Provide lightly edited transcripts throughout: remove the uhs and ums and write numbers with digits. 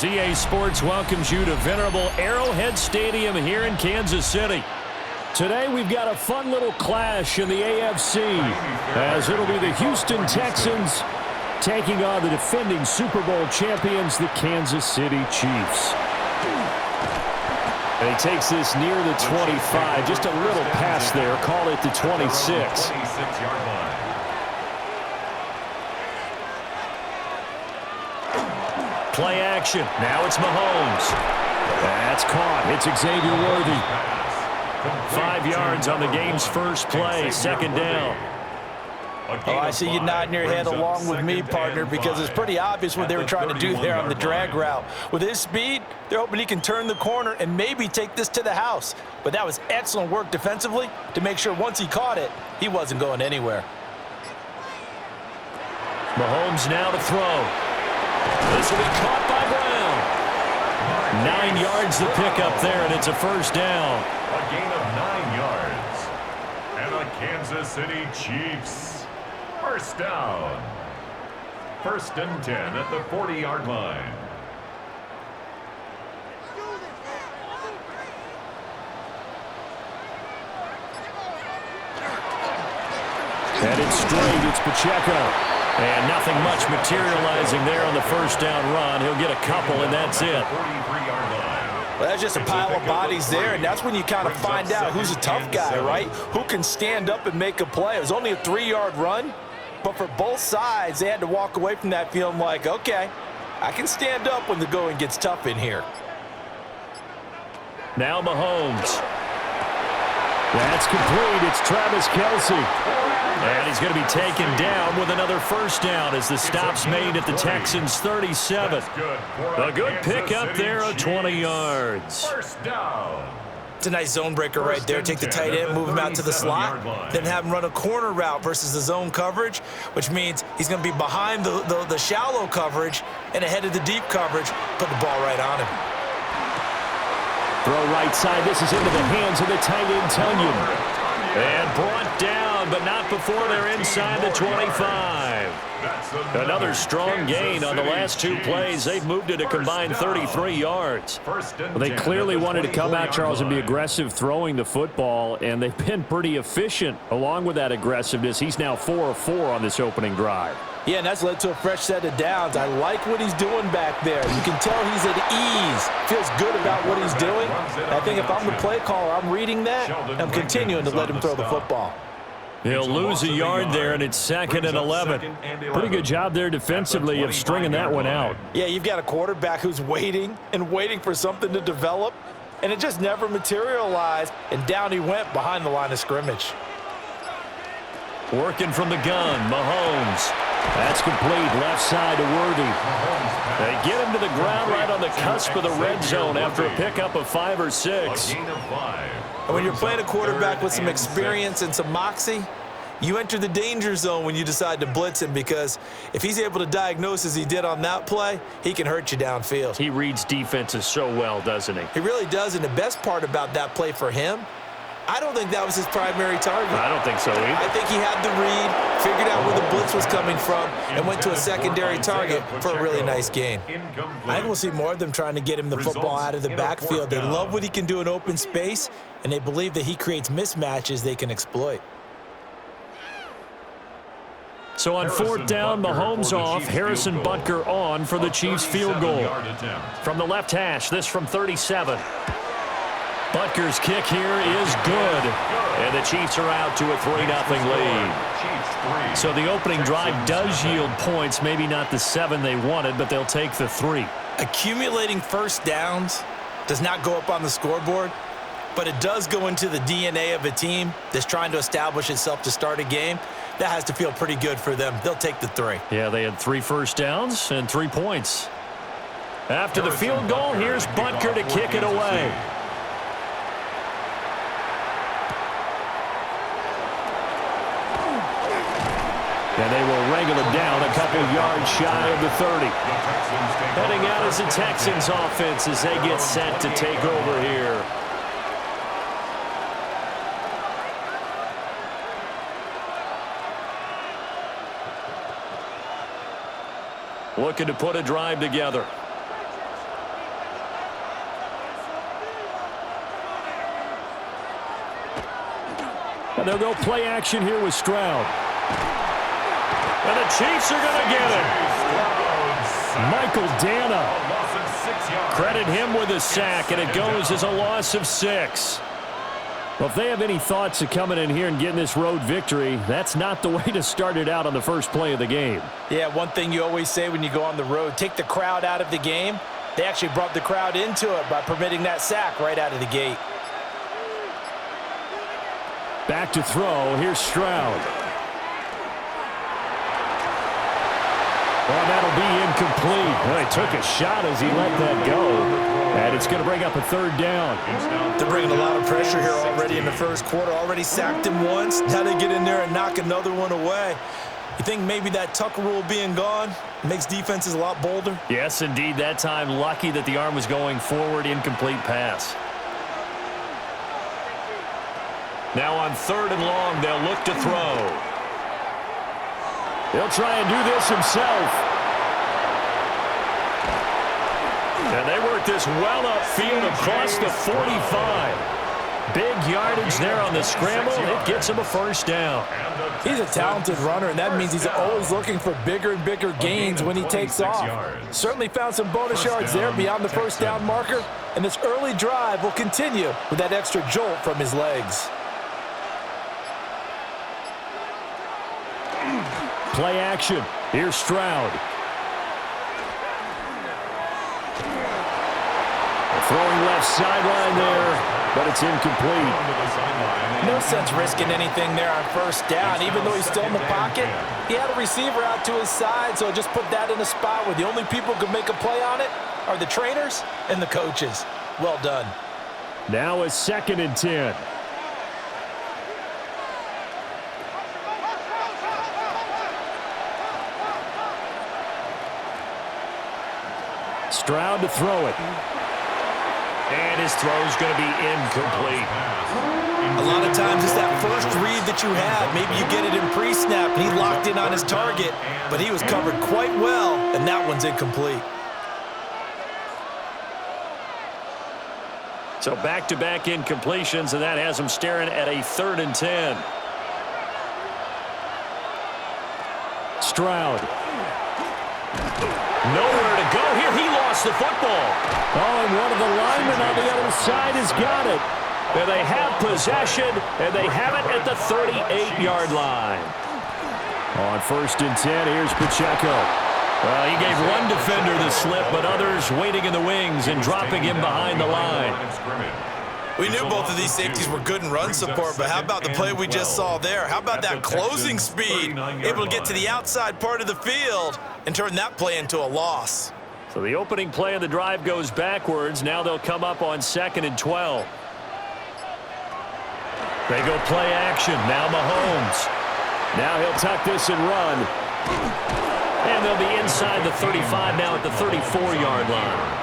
EA Sports welcomes you to venerable Arrowhead Stadium here in Kansas City. Today we've got a fun little clash in the AFC, as it'll be the Houston Texans taking on the defending Super Bowl champions, the Kansas City Chiefs. And he takes this near the 25, just a little pass there, call it the 26. Play action. Now it's Mahomes. That's caught. It's Xavier Worthy. 5 yards on the game's first play. Second down. Oh, I see you nodding your head along with me, partner, because it's pretty obvious what they were trying to do there on the drag route. With his speed, they're hoping he can turn the corner and maybe take this to the house. But that was excellent work defensively to make sure once he caught it, he wasn't going anywhere. Mahomes now to throw. This will be caught by Brown. 9 yards the pickup there, and it's a first down. A gain of 9 yards. And the Kansas City Chiefs. First down. 1st and 10 at the 40-yard line. Headed straight, it's Pacheco. And nothing much materializing there on the first down run. He'll get a couple, and that's it. Well, that's just a pile of bodies there, and that's when you kind of find out who's a tough guy, right? Who can stand up and make a play. It was only a 3-yard run, but for both sides, they had to walk away from that feeling like, okay, I can stand up when the going gets tough in here. Now Mahomes. That's complete. It's Travis Kelce. And he's going to be taken down with another first down as the stop's made at the Texans' 37. A good pickup there of 20 yards. First down. It's a nice zone breaker right there. Take the tight end, move him out to the slot, then have him run a corner route versus the zone coverage, which means he's going to be behind the shallow coverage and ahead of the deep coverage. Put the ball right on him. Throw right side. This is into the hands of the tight end, Tunyon. And brought down, but not before they're inside the 25. Another strong gain on the last 2 plays. They've moved it a combined 33 yards. Well, they clearly wanted to come out, Charles, and be aggressive throwing the football, and they've been pretty efficient along with that aggressiveness. He's now 4 of 4 on this opening drive. Yeah, and that's led to a fresh set of downs. I like what he's doing back there. You can tell he's at ease. Feels good about what he's doing. I think if I'm the play caller, I'm reading that, and I'm continuing to let him throw the football. He'll lose a yard there, and it's 2nd and 11. Pretty good job there defensively of stringing that one out. Yeah, you've got a quarterback who's waiting and waiting for something to develop, and it just never materialized, and down he went behind the line of scrimmage. Working from the gun, Mahomes. That's complete, left side to Worthy. They get him to the ground right on the cusp of the red zone after a pickup of 5 or 6. And when you're playing a quarterback with some experience and some moxie, you enter the danger zone when you decide to blitz him, because if he's able to diagnose as he did on that play, he can hurt you downfield. He reads defenses so well, doesn't he? He really does, and the best part about that play for him, I don't think that was his primary target. I don't think so either. I think he had the read, figured out where the blitz was coming from, and went to a secondary target for a really nice gain. I think we'll see more of them trying to get him the football out of the backfield. They love what he can do in open space, and they believe that he creates mismatches they can exploit. So on 4th down, Mahomes off, Harrison Butker on for the Chiefs field goal. From the left hash, this from 37. Butker's kick here is good, and the Chiefs are out to a 3-0 lead. So the opening drive does yield points, maybe not the 7 they wanted, but they'll take the 3. Accumulating first downs does not go up on the scoreboard, but it does go into the DNA of a team that's trying to establish itself to start a game. That has to feel pretty good for them. They'll take the 3. Yeah, they had 3 first downs and 3 points. After the field goal, here's Butker to kick it away. And they will wrangle him down a couple yards shy of the 30. Heading out as the Texans offense as they get set to take over here. Looking to put a drive together. And they'll go play action here with Stroud. And the Chiefs are going to get it. Michael Dana. Credit him with a sack, and it goes as a loss of 6. Well, if they have any thoughts of coming in here and getting this road victory, that's not the way to start it out on the first play of the game. Yeah, one thing you always say when you go on the road, take the crowd out of the game. They actually brought the crowd into it by permitting that sack right out of the gate. Back to throw. Here's Stroud. Well, that'll be incomplete. Well, he took a shot as he let that go. And it's going to bring up a third down. They're bringing a lot of pressure here already in the first quarter. Already sacked him once. Now they get in there and knock another one away. You think maybe that Tucker rule being gone makes defenses a lot bolder? Yes, indeed. That time, lucky that the arm was going forward. Incomplete pass. Now on 3rd and long, they'll look to throw. He'll try and do this himself. And they work this well upfield across the 45. Big yardage there on the scramble. It gets him a first down. He's a talented runner, and that means he's always looking for bigger and bigger gains when he takes off. Certainly found some bonus yards there beyond the first down marker, and this early drive will continue with that extra jolt from his legs. Play action. Here's Stroud. Throwing left sideline there, but it's incomplete. No sense risking anything there on first down. Even though he's still in the pocket, he had a receiver out to his side, so just put that in a spot where the only people who can make a play on it are the trainers and the coaches. Well done. Now a 2nd and 10. Stroud to throw it. And his throw's going to be incomplete. A lot of times it's that first read that you have. Maybe you get it in pre-snap, and he locked in on his target, but he was covered quite well, and that one's incomplete. So back-to-back incompletions, and that has him staring at a 3rd and 10. Stroud. Nowhere to go here. He lost the football. Oh, and one of the linemen on the other side has got it. And they have possession, and they have it at the 38-yard line. On 1st and 10, here's Pacheco. Well, he gave one defender the slip, but others waiting in the wings and dropping him behind the line. We knew both of these safeties were good in run support, but how about the play we just saw there? How about that closing speed? Able to get to the outside part of the field and turn that play into a loss. So the opening play of the drive goes backwards. Now they'll come up on 2nd and 12. They go play action. Now Mahomes. Now he'll tuck this and run. And they'll be inside the 35 now at the 34-yard line.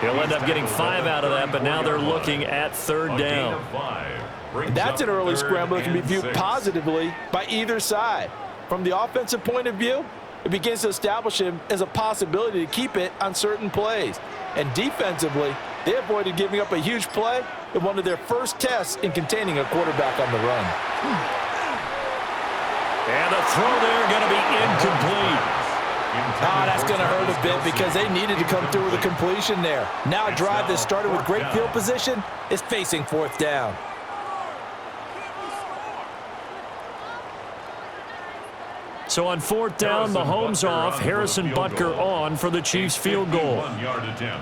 He'll end up getting 5 out of that, but now they're looking at 3rd down. That's an early scramble that can be viewed positively by either side. From the offensive point of view, it begins to establish him as a possibility to keep it on certain plays. And defensively, they avoided giving up a huge play in one of their first tests in containing a quarterback on the run. And the throw there going to be incomplete. That's going to hurt a bit because they needed to come through with a completion there. Now a drive that started with great field position is facing 4th down. So on 4th down, Mahomes off, Harrison Butker on for the Chiefs field goal.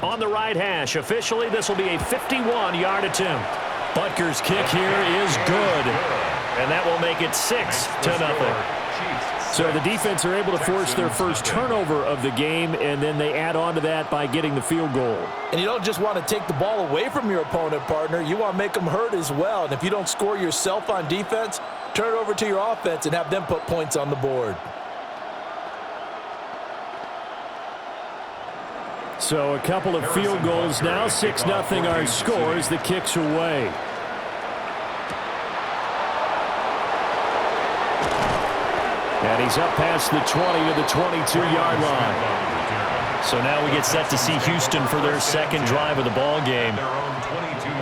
On the right hash, officially this will be a 51-yard attempt. Butker's kick here is good, and that will make it 6-0. So the defense are able to force their first turnover of the game, and then they add on to that by getting the field goal. And you don't just want to take the ball away from your opponent, partner. You want to make them hurt as well. And if you don't score yourself on defense, turn it over to your offense and have them put points on the board. So a couple of field goals now. 6-0 our score as the kick's away. And he's up past the 20 to the 22-yard line. So now we get set to see Houston for their second drive of the ball game.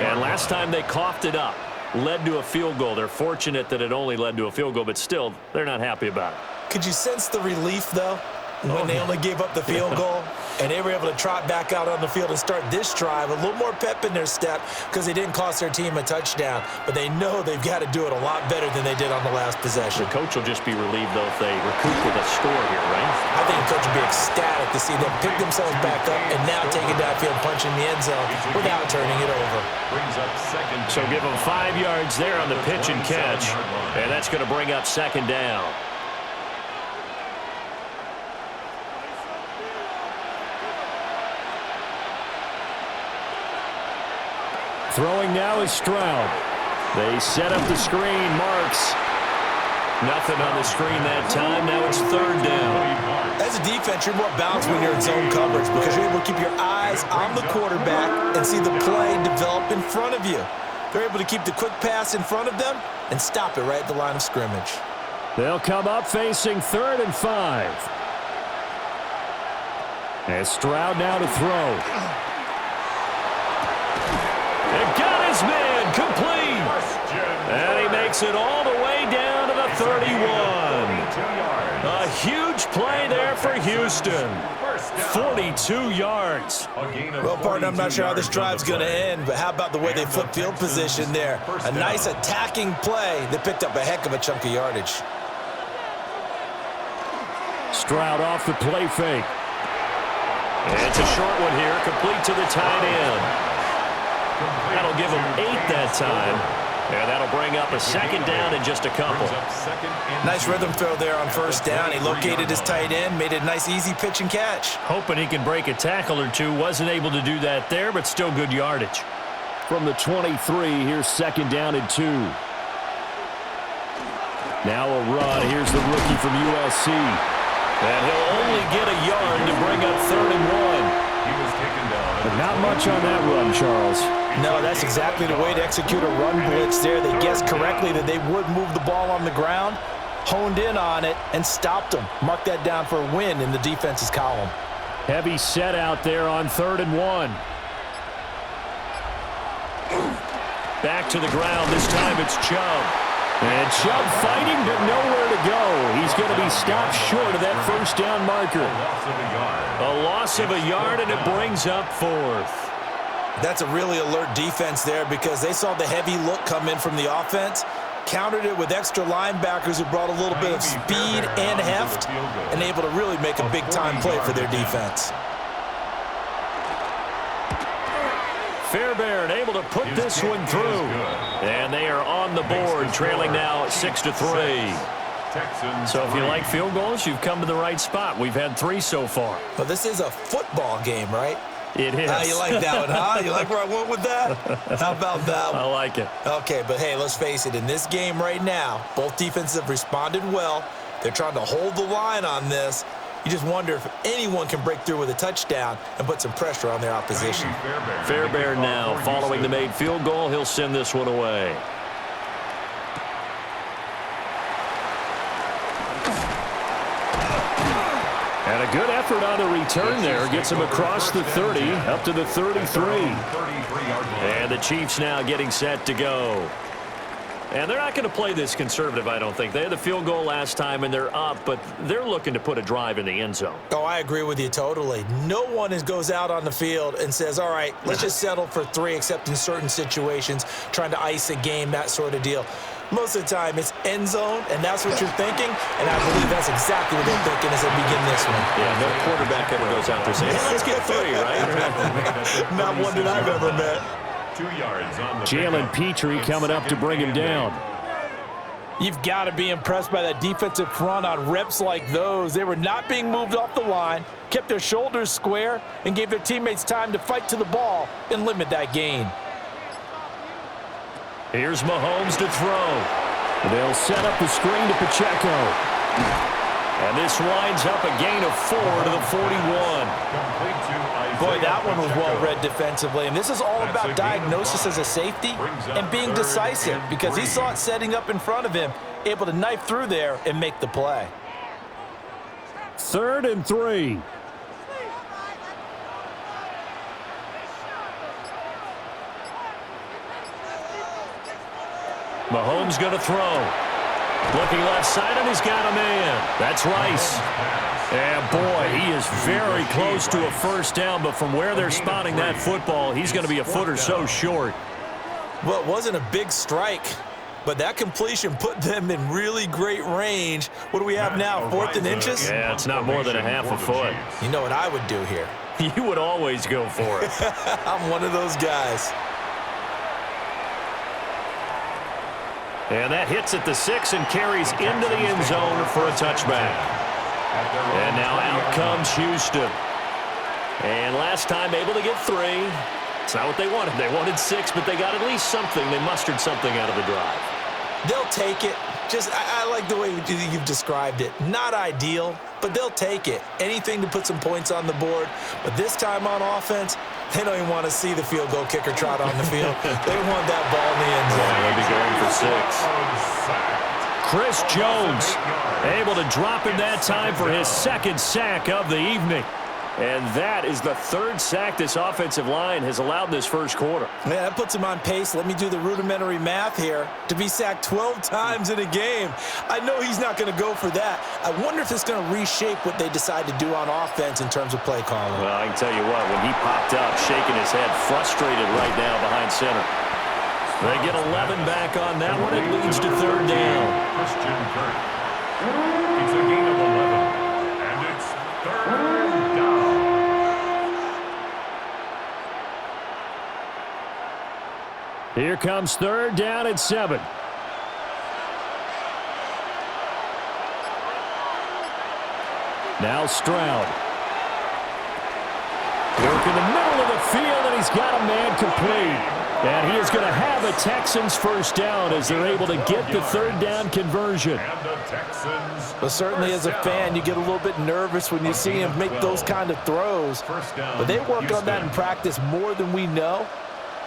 And last time they coughed it up. led to a field goal. They're fortunate that it only led to a field goal, but still, they're not happy about it. Could you sense the relief, though, when they only gave up the field goal and they were able to trot back out on the field and start this drive? A little more pep in their step because they didn't cost their team a touchdown, but they know they've got to do it a lot better than they did on the last possession. The coach will just be relieved, though, if they recoup with a score here, right? I think the coach will be ecstatic to see them pick themselves back up and now take it downfield, punching the end zone without turning it over. So give them 5 yards there on the pitch and catch, and that's going to bring up second down. Throwing now is Stroud. They set up the screen. Marks. Nothing on the screen that time. Now it's third down. As a defense, you're more balanced when you're in zone coverage because you're able to keep your eyes on the quarterback and see the play develop in front of you. They're able to keep the quick pass in front of them and stop it right at the line of scrimmage. They'll come up facing 3rd and 5. And Stroud now to throw. And got his man complete. And he makes it all the way down to the 31. A huge play there for Houston. 42 yards. Well, partner, I'm not sure how this drive's going to end, but how about the way they flip field position there? A nice attacking play. They picked up a heck of a chunk of yardage. Stroud off the play fake. And it's a short one here, complete to the tight end. That'll give him 8 that time. And that'll bring up a second down in just a couple. Nice rhythm throw there on first down. He located his tight end, made it a nice easy pitch and catch. Hoping he can break a tackle or two. Wasn't able to do that there, but still good yardage. From the 23, here's second down and 2. Now a run. Here's the rookie from USC. And he'll only get a yard to bring up 3rd and 1. But not much on that run, Charles. No, that's exactly the way to execute a run blitz there. They guessed correctly that they would move the ball on the ground, honed in on it, and stopped them. Mark that down for a win in the defense's column. Heavy set out there on 3rd and 1. Back to the ground. This time it's Chubb. And Chubb fighting, but nowhere to go. He's going to be stopped short of that first down marker. A loss of a yard, and it brings up 4th. That's a really alert defense there because they saw the heavy look come in from the offense, countered it with extra linebackers who brought a little bit of speed and heft, and able to really make a big-time play for their defense. Fairbairn able to put this one through. And they are on the board, trailing now 6-3. So if you like field goals, you've come to the right spot. We've had 3 so far. Well, this is a football game, right? It is. You like that one, huh? You like where I went with that? How about that one? I like it. Okay, but hey, let's face it. In this game right now, both defenses have responded well. They're trying to hold the line on this. You just wonder if anyone can break through with a touchdown and put some pressure on their opposition. Fairbairn now following the made field goal. He'll send this one away. And a good effort on the return there. Gets him across the 30, up to the 33. And the Chiefs now getting set to go. And they're not going to play this conservative, I don't think. They had the field goal last time, and they're up, but they're looking to put a drive in the end zone. Oh, I agree with you totally. No one goes out on the field and says, all right, let's just settle for 3, except in certain situations, trying to ice a game, that sort of deal. Most of the time, it's end zone, and that's what you're thinking, and I believe that's exactly what they're thinking as they begin this one. Yeah, no quarterback ever goes out there saying, hey, let's get 3, right? Not one that I've ever met. 2 yards on the Jalen Petrie coming up to bring him down. You've got to be impressed by that defensive front on reps like those. They were not being moved off the line, kept their shoulders square, and gave their teammates time to fight to the ball and limit that gain. Here's Mahomes to throw. They'll set up the screen to Pacheco. And this winds up a gain of 4 to the 41. Boy, that one was well-read defensively, and this is all about diagnosis as a safety and being decisive because he saw it setting up in front of him, able to knife through there and make the play. 3rd and 3. Mahomes going to throw. Looking left side, and he's got a man. That's Rice. And, boy, he is very close to a first down, but from where they're spotting that football, he's going to be a foot or so short. Well, it wasn't a big strike, but that completion put them in really great range. What do we have now, 4th and inches? Yeah, it's not more than a half a foot. You know what I would do here? You would always go for it. I'm one of those guys. And that hits at the 6 and carries into the end zone for a touchback. And now out comes Houston. And last time able to get 3. It's not what they wanted. They wanted 6, but they got at least something. They mustered something out of the drive. They'll take it. I like the way you've described it. Not ideal, but they'll take it. Anything to put some points on the board. But this time on offense, they don't even want to see the field goal kicker trot on the field. They want that ball in the end zone. They'll be going for 6. Chris Jones able to drop him that time for his 2nd sack of the evening. And that is the 3rd sack this offensive line has allowed this first quarter. Man, that puts him on pace. Let me do the rudimentary math here. To be sacked 12 times in a game. I know he's not going to go for that. I wonder if it's going to reshape what they decide to do on offense in terms of play calling. Well, I can tell you what, when he popped up, shaking his head, frustrated right now behind center. They get 11 back on that one. It leads to 3rd down. Christian Kirk. It's a gain of 11, and it's 3rd down. Here comes 3rd down at 7. Now Stroud. Work in the middle of the field, and he's got a man complete. And he is going to have a Texans first down as they're able to get the 3rd down conversion. And the Texans. But certainly as a fan, you get a little bit nervous when you see him make those kind of throws. But they work on that in practice more than we know.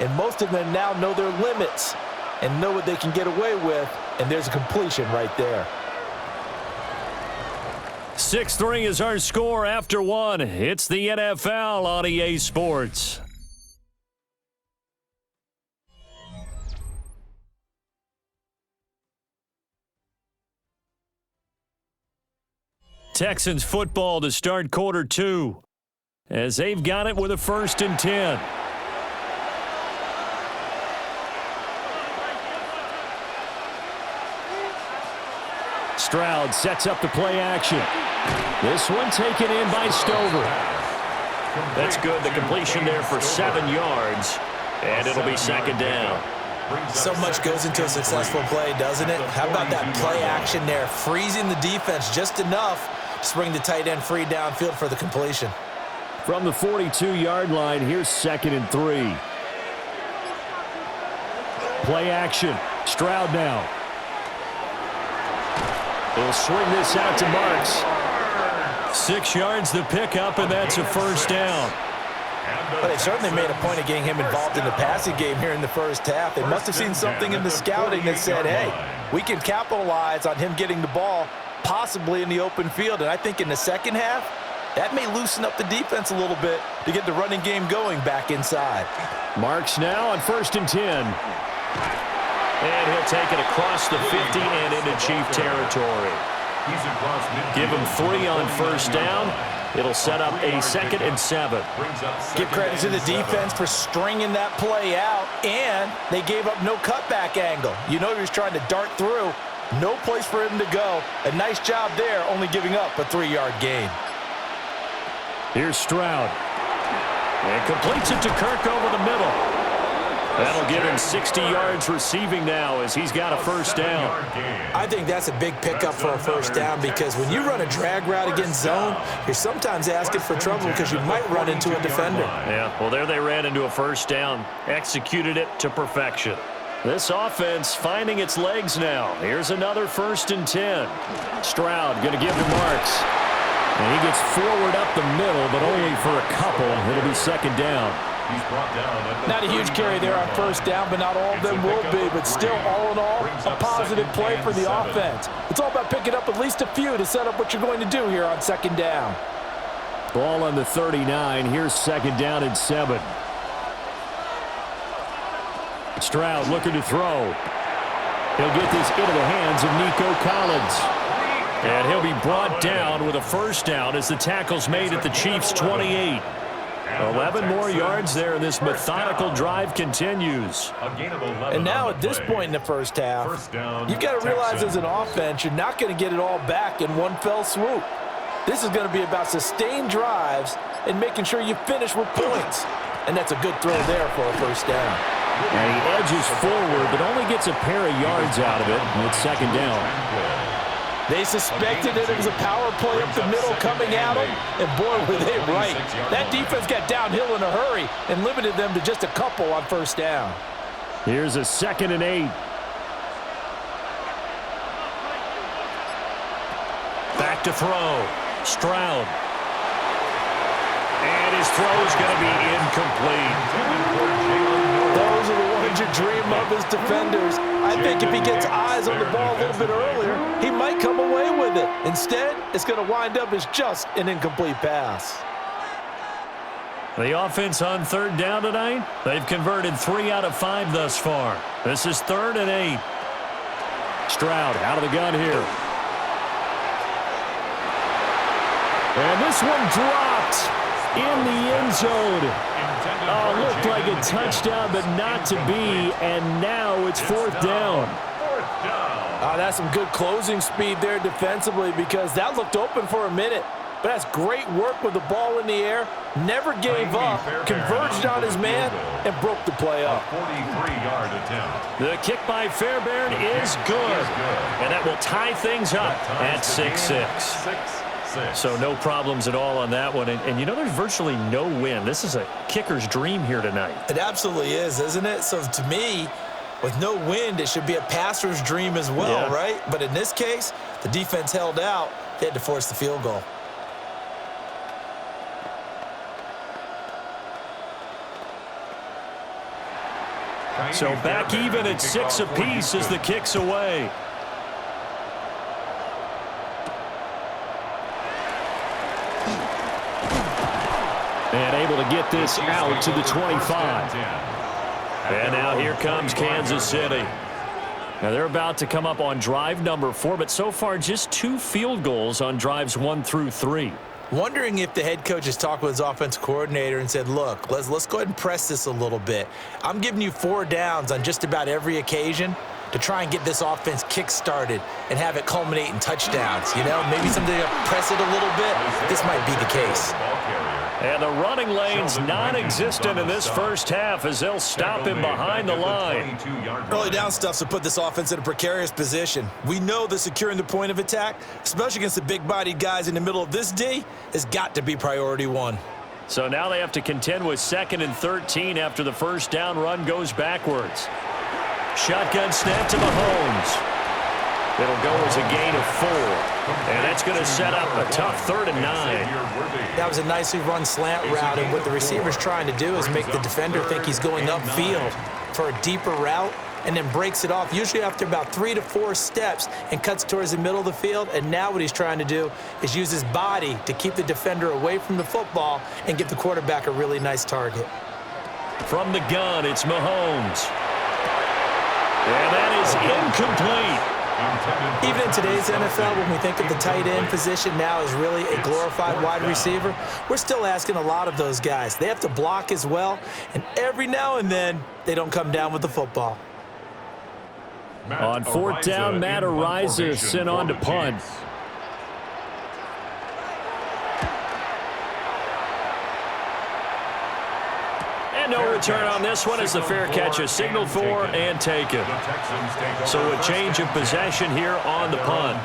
And most of them now know their limits and know what they can get away with. And there's a completion right there. 6-3 is our score after 1. It's the NFL on EA Sports. Texans football to start quarter 2 as they've got it with a 1st and 10. Stroud sets up the play action. This one taken in by Stover. That's good. The completion there for 7 yards, and it'll be 2nd down. So much goes into a successful play, doesn't it? How about that play action there, freezing the defense just enough to bring the tight end free downfield for the completion. From the 42-yard line, here's 2nd and 3. Play action. Stroud now. He'll swing this out to Marks. 6 yards the pickup, and that's a first down. But they certainly made a point of getting him involved in the passing game here in the first half. They must have seen something in the scouting that said, hey, we can capitalize on him getting the ball, possibly in the open field. And I think in the second half, that may loosen up the defense a little bit to get the running game going back inside. Marks now on 1st and 10. And he'll take it across the 50 and into Chief territory. Give him 3 on first down. It'll set up a 2nd and 7. Give credit to the defense for stringing that play out, and they gave up no cutback angle. You know he was trying to dart through. No place for him to go. A nice job there, only giving up a 3-yard gain. Here's Stroud. And completes it to Kirk over the middle. That'll give him 60 yards receiving now as he's got a first down. I think that's a big pickup for a first down because when you run a drag route against zone, you're sometimes asking for trouble because you might run into a defender. Yeah, well, there they ran into a first down. Executed it to perfection. This offense finding its legs now. Here's another 1st and 10. Stroud going to give to Marks. And he gets forward up the middle, but only for a couple. It'll be 2nd down. Not a huge carry there on first down, but not all of them will be. But still, all in all, a positive play for the offense. It's all about picking up at least a few to set up what you're going to do here on 2nd down. Ball on the 39. Here's 2nd down and 7. Stroud looking to throw. He'll get this into the hands of Nico Collins. And he'll be brought down with a first down as the tackle's made at the Chiefs' 28. 11 more yards there, and this methodical drive continues. And now at this point in the first half, you've got to realize as an offense, you're not going to get it all back in one fell swoop. This is going to be about sustained drives and making sure you finish with points. And that's a good throw there for a first down. And he edges forward, but only gets a pair of yards out of it, and it's second down. They suspected that it was a power play up the middle coming at them, and boy, were they right. That defense got downhill in a hurry and limited them to just a couple on first down. Here's a 2nd and 8. Back to throw. Stroud. And his throw's going to be incomplete. Those are the ones you dream of as defenders. I think if he gets eyes on the ball a little bit earlier, he might come away with it. Instead, it's going to wind up as just an incomplete pass. The offense on third down tonight, they've converted 3 out of 5 thus far. This is 3rd and 8. Stroud out of the gun here. And this one dropped in the end zone. Oh, looked like a touchdown, but not to be, and now it's 4th down. That's some good closing speed there defensively because that looked open for a minute. But that's great work with the ball in the air. Never gave up, converged on his man, and broke the play up. 43-yard attempt. The kick by Fairbairn is good. And that will tie things up at 6-6. So no problems at all on that one. And you know, there's virtually no win. This is a kicker's dream here tonight. It absolutely is, isn't it? So to me, with no wind, it should be a passer's dream as well, right? But in this case, the defense held out. They had to force the field goal. So back even at 6 apiece as the kick's away. And able to get this out to the 25. And now here comes Kansas City. Now they're about to come up on drive number 4, but so far just 2 field goals on drives 1 through 3. Wondering if the head coach has talked with his offensive coordinator and said, look, let's go ahead and press this a little bit. I'm giving you 4 downs on just about every occasion to try and get this offense kick-started and have it culminate in touchdowns. You know, maybe something to press it a little bit. This might be the case. And the running lane's non-existent in this first half as they'll stop him behind the line. Early down stuff's to put this offense in a precarious position. We know that securing the point of attack, especially against the big-bodied guys in the middle of this D, has got to be priority 1. So now they have to contend with 2nd and 13 after the first down run goes backwards. Shotgun snap to Mahomes. It'll go as a gain of 4. And that's going to set up a tough 3rd and 9. That was a nicely run slant route, and what the receiver's trying to do is make the defender think he's going upfield for a deeper route and then breaks it off, usually after about 3 to 4 steps, and cuts towards the middle of the field. And now what he's trying to do is use his body to keep the defender away from the football and give the quarterback a really nice target. From the gun, it's Mahomes. And that is incomplete. Even in today's NFL, when we think of the tight end position now as really a glorified wide receiver, we're still asking a lot of those guys. They have to block as well, and every now and then, they don't come down with the football. On 4th down, Matt Ariza sent on to punt. And no return on this one as the fair catch is signaled for and taken. So a change of possession here on the punt.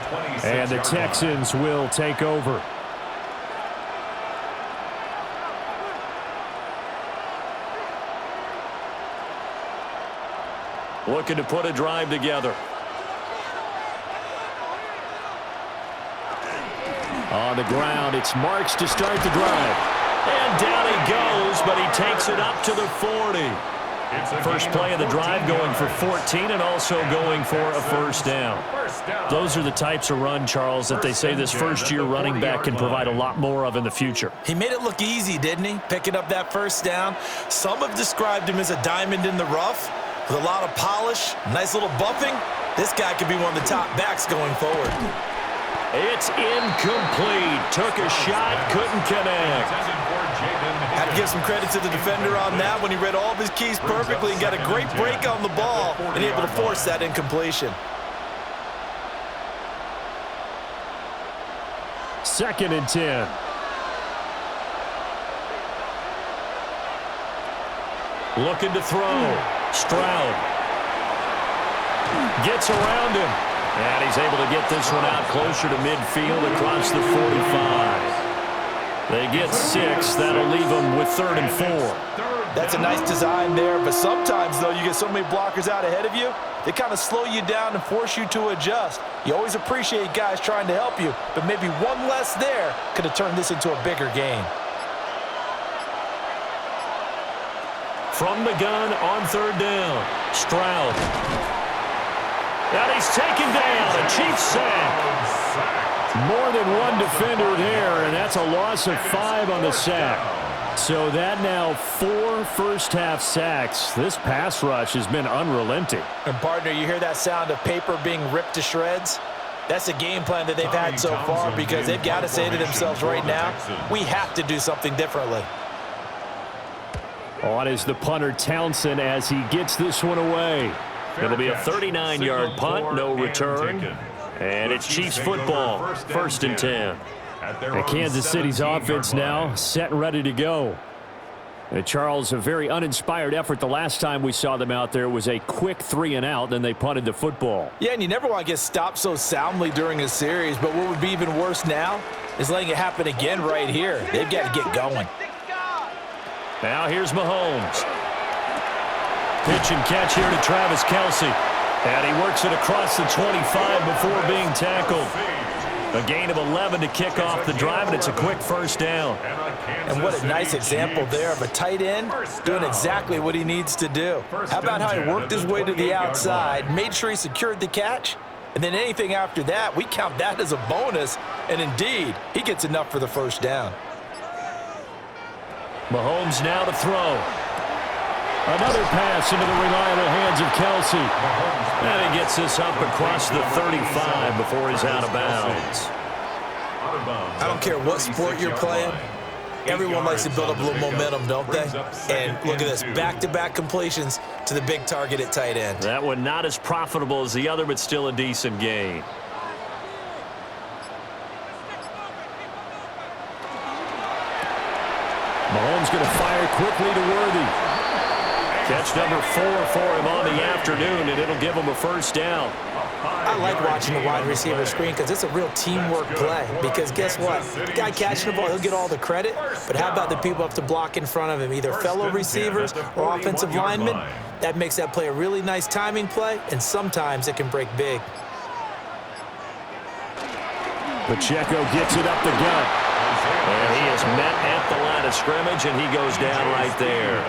And the Texans will take over. Looking to put a drive together. On the ground, it's Marks to start the drive. And down he goes, but he takes it up to the 40. First play of the drive going for 14 and also going for a first down. Those are the types of run, Charles, that they say this first-year running back can provide a lot more of in the future. He made it look easy, didn't he? Picking up that first down. Some have described him as a diamond in the rough with a lot of polish, nice little buffing. This guy could be one of the top backs going forward. It's incomplete. Took a shot, couldn't connect. Had to give some credit to the defender on that when he read all of his keys perfectly and got a great break on the ball and able to force that incompletion. 2nd and 10. Looking to throw. Stroud. Gets around him. And he's able to get this one out closer to midfield across the 45. They get 6. That'll leave them with 3rd and 4. That's a nice design there, but sometimes, though, you get so many blockers out ahead of you, they kind of slow you down and force you to adjust. You always appreciate guys trying to help you, but maybe one less there could have turned this into a bigger game. From the gun on 3rd down. Stroud. And he's taken down. A Chiefs sack. More than one defender there, and that's a loss of 5 on the sack. So that now 4 first-half sacks. This pass rush has been unrelenting. And, partner, you hear that sound of paper being ripped to shreds? That's a game plan that they've had so far because they've got to say to themselves right now, we have to do something differently. On is the punter Townsend as he gets this one away. It'll be a 39-yard punt, no return. And it's Chiefs football, 1st and 10. And Kansas City's offense now set and ready to go. And Charles, a very uninspired effort the last time we saw them out there. It was a quick 3 and out, then they punted the football. Yeah, and you never want to get stopped so soundly during a series, but what would be even worse now is letting it happen again right here. They've got to get going. Now here's Mahomes. Pitch and catch here to Travis Kelce. And he works it across the 25 before being tackled. A gain of 11 to kick off the drive, and it's a quick 1st down. And what a nice example there of a tight end doing exactly what he needs to do. How about how he worked his way to the outside, made sure he secured the catch, and then anything after that, we count that as a bonus. And indeed, he gets enough for the 1st down. Mahomes now to throw. Another pass into the reliable hands of Kelce. And he gets this up across the 35 before he's out of bounds. I don't care what sport you're playing. Everyone likes to build up a little momentum, don't they? And look at this, back-to-back completions to the big target at tight end. That one not as profitable as the other, but still a decent gain. Mahomes going to fire quickly to Worthy. Catch number 4 for him on the afternoon, and it'll give him a 1st down. I like watching the wide receiver screen because it's a real teamwork play. Because guess what? The guy catching the ball, he'll get all the credit. But how about the people up to block in front of him, either fellow receivers or offensive linemen? That makes that play a really nice timing play, and sometimes it can break big. Pacheco gets it up the gut. And he is met at the line of scrimmage, and he goes down right there.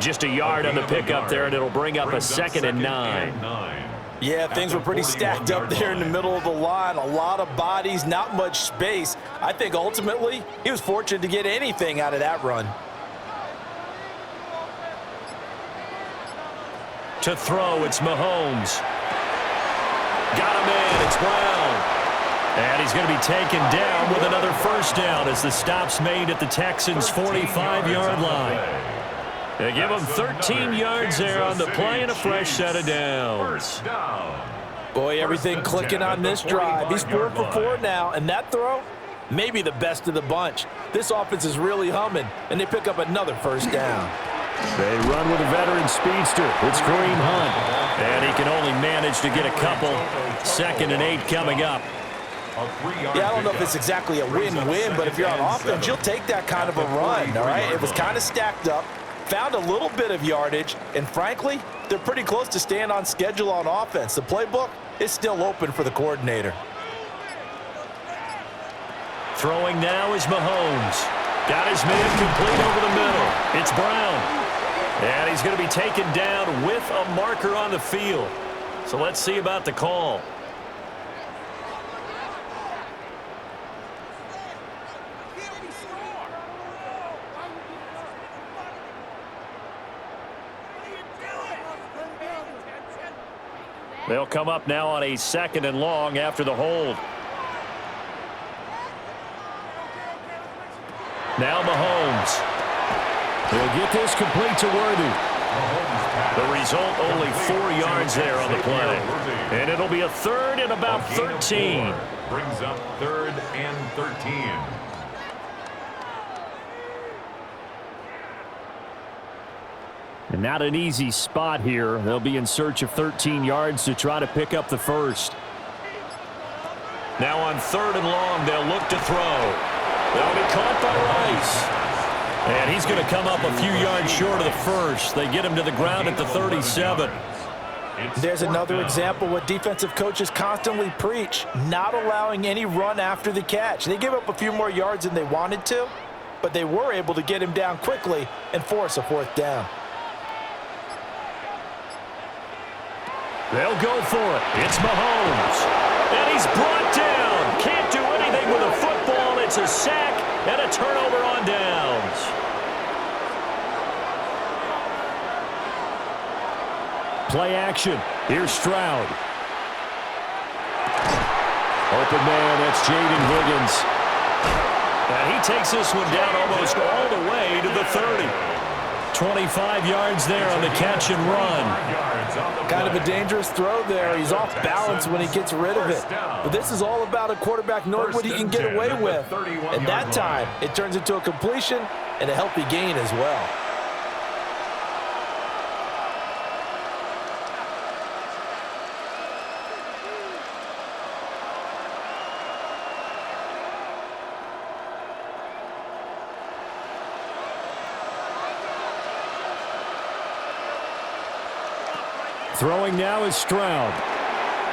Just a yard on the pickup there, and it'll bring up a 2nd and 9. Yeah, things were pretty stacked up there in the middle of the line. A lot of bodies, not much space. I think ultimately he was fortunate to get anything out of that run. To throw, it's Mahomes. Got him in, it's Brown. And he's going to be taken down with another 1st down as the stop's made at the Texans' 45-yard line. They give him 13 yards there on the play and a fresh set of downs. Boy, everything clicking on this drive. He's 4 for 4 now, and that throw, maybe the best of the bunch. This offense is really humming, and they pick up another 1st down. They run with a veteran speedster. It's Kareem Hunt. And he can only manage to get a couple. 2nd and 8 coming up. Yeah, I don't know if it's exactly a win-win, but if you're on offense, you'll take that kind of a run, all right? It was kind of stacked up. Found a little bit of yardage, and frankly, they're pretty close to staying on schedule on offense. The playbook is still open for the coordinator. Throwing now is Mahomes. Got his man complete over the middle. It's Brown. And he's going to be taken down with a marker on the field. So let's see about the call. They'll come up now on a 2nd and long after the hold. Now Mahomes. He'll get this complete to Worthy. The result, only 4 yards there on the play. And it'll be a 3rd and about 13. Brings up 3rd and 13. And not an easy spot here. They'll be in search of 13 yards to try to pick up the first. Now on 3rd and long, they'll look to throw. They'll be caught by Rice. And he's going to come up a few yards short of the first. They get him to the ground at the 37. There's another example what defensive coaches constantly preach, not allowing any run after the catch. They gave up a few more yards than they wanted to, but they were able to get him down quickly and force a 4th down. They'll go for it. It's Mahomes. And he's brought down. Can't do anything with a football. It's a sack and a turnover on downs. Play action. Here's Stroud. Open man, that's Jaden Higgins. And he takes this one down almost all the way to the 30. 25 yards there on the catch and run. Kind of a dangerous throw there. He's off balance when he gets rid of it. But this is all about a quarterback knowing what he can get away with. And that time, it turns into a completion and a healthy gain as well. Throwing now is Stroud.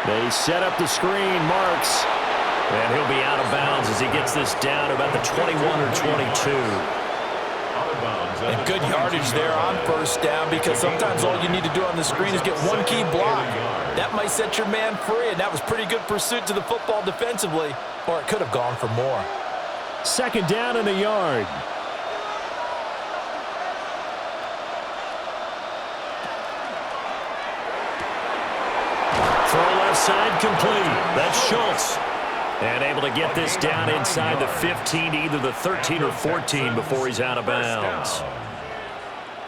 They set up the screen, Marks. And he'll be out of bounds as he gets this down to about the 21 or 22. And good yardage there on 1st down, because sometimes all you need to do on the screen is get one key block. That might set your man free, and that was pretty good pursuit to the football defensively, or it could have gone for more. 2nd down and a yard. Throw left side complete. That's Schultz. And able to get this down inside the 15 to either the 13 or 14 before he's out of bounds.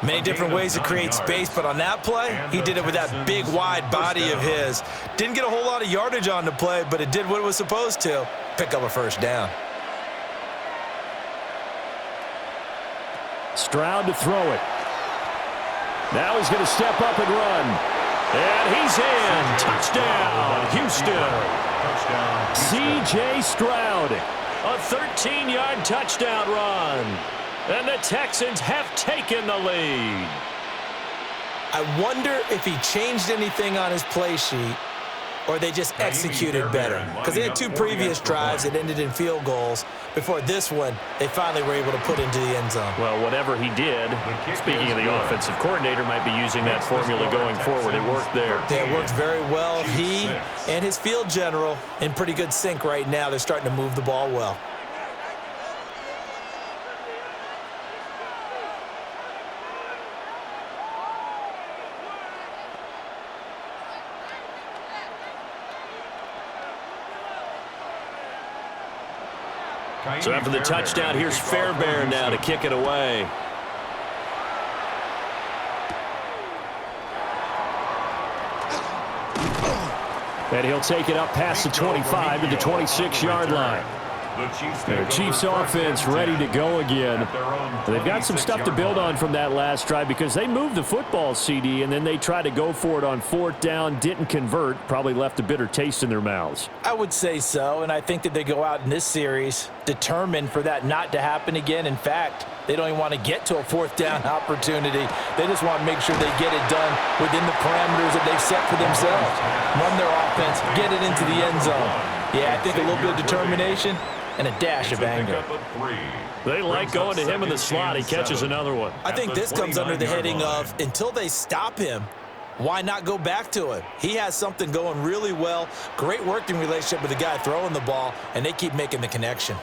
Many different ways to create space, but on that play, he did it with that big, wide body of his. Didn't get a whole lot of yardage on the play, but it did what it was supposed to. Pick up a 1st down. Stroud to throw it. Now he's going to step up and run. And he's in. Touchdown, Houston. C.J. Stroud. A 13-yard touchdown run. And the Texans have taken the lead. I wonder if he changed anything on his play sheet, or they just executed better. Because they had 2 previous drives that ended in field goals. Before this one, they finally were able to put into the end zone. Well, whatever he did, speaking of the offensive coordinator, might be using that formula going forward. It worked there. Yeah, it worked very well. He and his field general in pretty good sync right now. They're starting to move the ball well. So after the touchdown, here's Fairbairn now to kick it away. And he'll take it up past the 25 to the 26-yard line. The Chiefs offense ready to go again. They've got some stuff to build on from that last drive because they moved the football, CD, and then they tried to go for it on 4th down, didn't convert, probably left a bitter taste in their mouths. I would say so, and I think that they go out in this series determined for that not to happen again. In fact, they don't even want to get to a 4th down opportunity. They just want to make sure they get it done within the parameters that they've set for themselves. Run their offense, get it into the end zone. Yeah, I think a little bit of determination and a dash of anger. They like going to him in the slot. He catches another one. I think this comes under the heading of, until they stop him, why not go back to it? He has something going really well. Great working relationship with the guy throwing the ball, and they keep making the connection.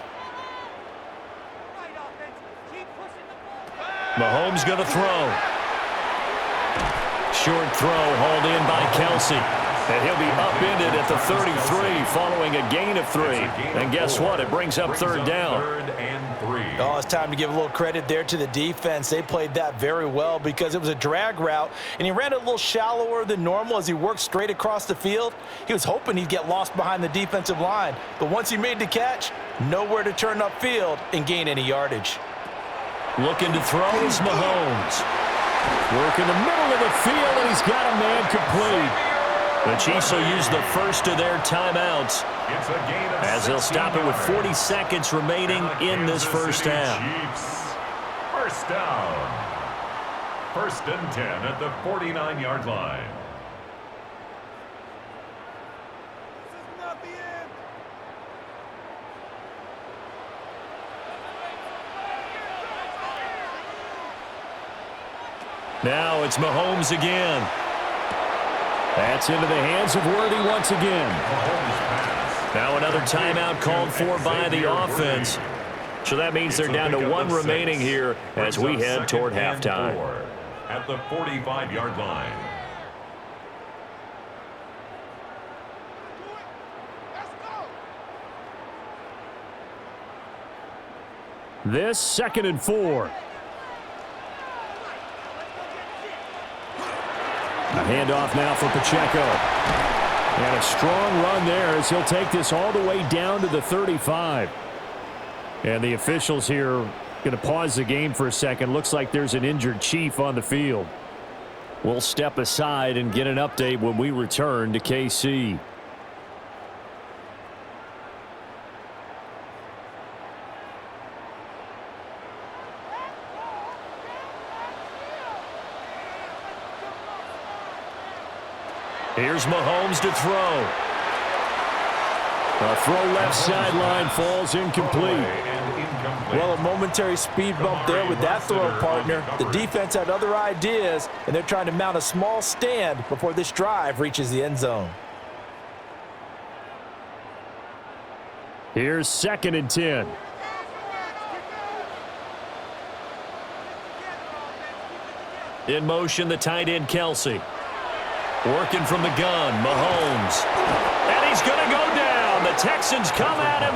Mahomes going to throw. Short throw hauled in by Kelsey. And he'll be upended at the 33 following a gain of 3. And guess what? It brings up third down. Third and 3. Oh, it's time to give a little credit there to the defense. They played that very well because it was a drag route, and he ran it a little shallower than normal as he worked straight across the field. He was hoping he'd get lost behind the defensive line, but once he made the catch, nowhere to turn upfield and gain any yardage. Looking to throw is Mahomes. Work in the middle of the field, and he's got a man complete. The Chiefs will use the first of their timeouts as they'll stop it with 40 seconds remaining in this first half. Chiefs. First down. First and 10 at the 49-yard line. Now it's Mahomes again. That's into the hands of Worthy once again. Now another timeout called for by the offense. So that means they're down to 1 remaining here as we head toward halftime. At the 45-yard line. This 2nd and 4. A handoff now for Pacheco. And a strong run there as he'll take this all the way down to the 35. And the officials here going to pause the game for a second. Looks like there's an injured Chief on the field. We'll step aside and get an update when we return to KC. Here's Mahomes to throw. A throw left sideline falls incomplete. Well, a momentary speed bump there with that throw, partner. The defense had other ideas, and they're trying to mount a small stand before this drive reaches the end zone. Here's 2nd and 10. In motion, the tight end, Kelsey. Working from the gun, Mahomes. And he's going to go down. The Texans come at him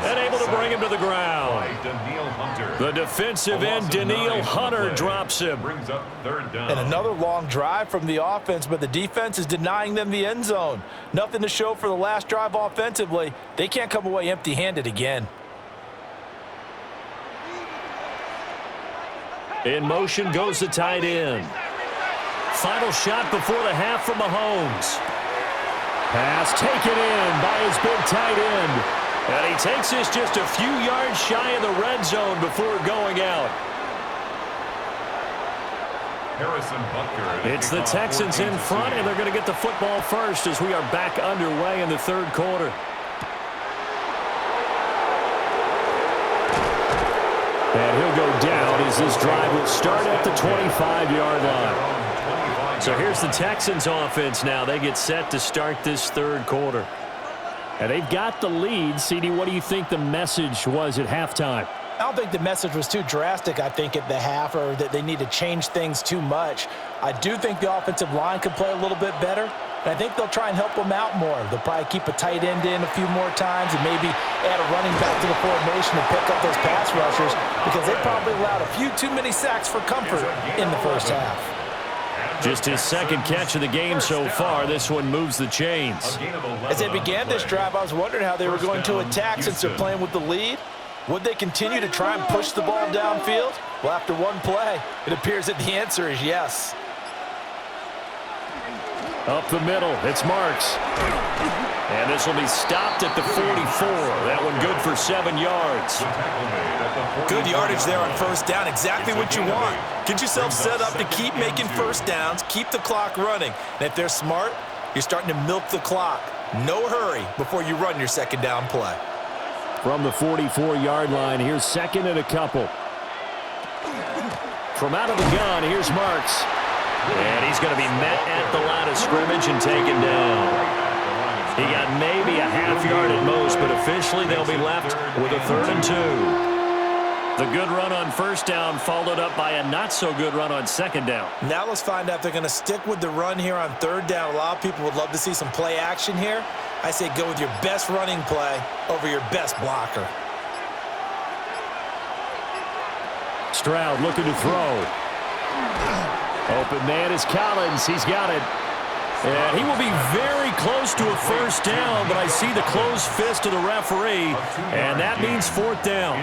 and able to bring him to the ground. The defensive end, Danielle Hunter, drops him. Brings up third down. And another long drive from the offense, but the defense is denying them the end zone. Nothing to show for the last drive offensively. They can't come away empty-handed again. In motion goes the tight end. Final shot before the half from Mahomes. Pass taken in by his big tight end. And he takes this just a few yards shy of the red zone before going out. Harrison Butker. It's the Texans in front, and they're going to get the football first as we are back underway in the third quarter. And he'll go down as this drive will start at the 25-yard line. So here's the Texans offense now. They get set to start this third quarter. And they've got the lead. CD, what do you think the message was at halftime? I don't think the message was too drastic, I think, at the half, or that they need to change things too much. I do think the offensive line could play a little bit better, and I think they'll try and help them out more. They'll probably keep a tight end in a few more times and maybe add a running back to the formation to pick up those pass rushers because they probably allowed a few too many sacks for comfort in the first half. Just his second catch of the game so far. This one moves the chains. As they began this drive, I was wondering how they were going to attack since they're playing with the lead. Would they continue to try and push the ball downfield? Well, after one play, it appears that the answer is yes. Up the middle, it's Marks. And this will be stopped at the 44. That one good for 7 yards. Good yardage there on first down. Exactly what you want. Get yourself set up to keep making first downs, keep the clock running. And if they're smart, you're starting to milk the clock. No hurry before you run your second down play. From the 44-yard line, here's 2nd and a couple. From out of the gun, here's Marks. And he's going to be met at the line of scrimmage and taken down. He got maybe a half yard at most, but officially they'll be left with a 3rd and 2. The good run on first down followed up by a not-so-good run on second down. Now let's find out if they're going to stick with the run here on third down. A lot of people would love to see some play action here. I say go with your best running play over your best blocker. Stroud looking to throw. Open man is Collins. He's got it. And he will be very close to a first down, but I see the closed fist of the referee, and that means fourth down.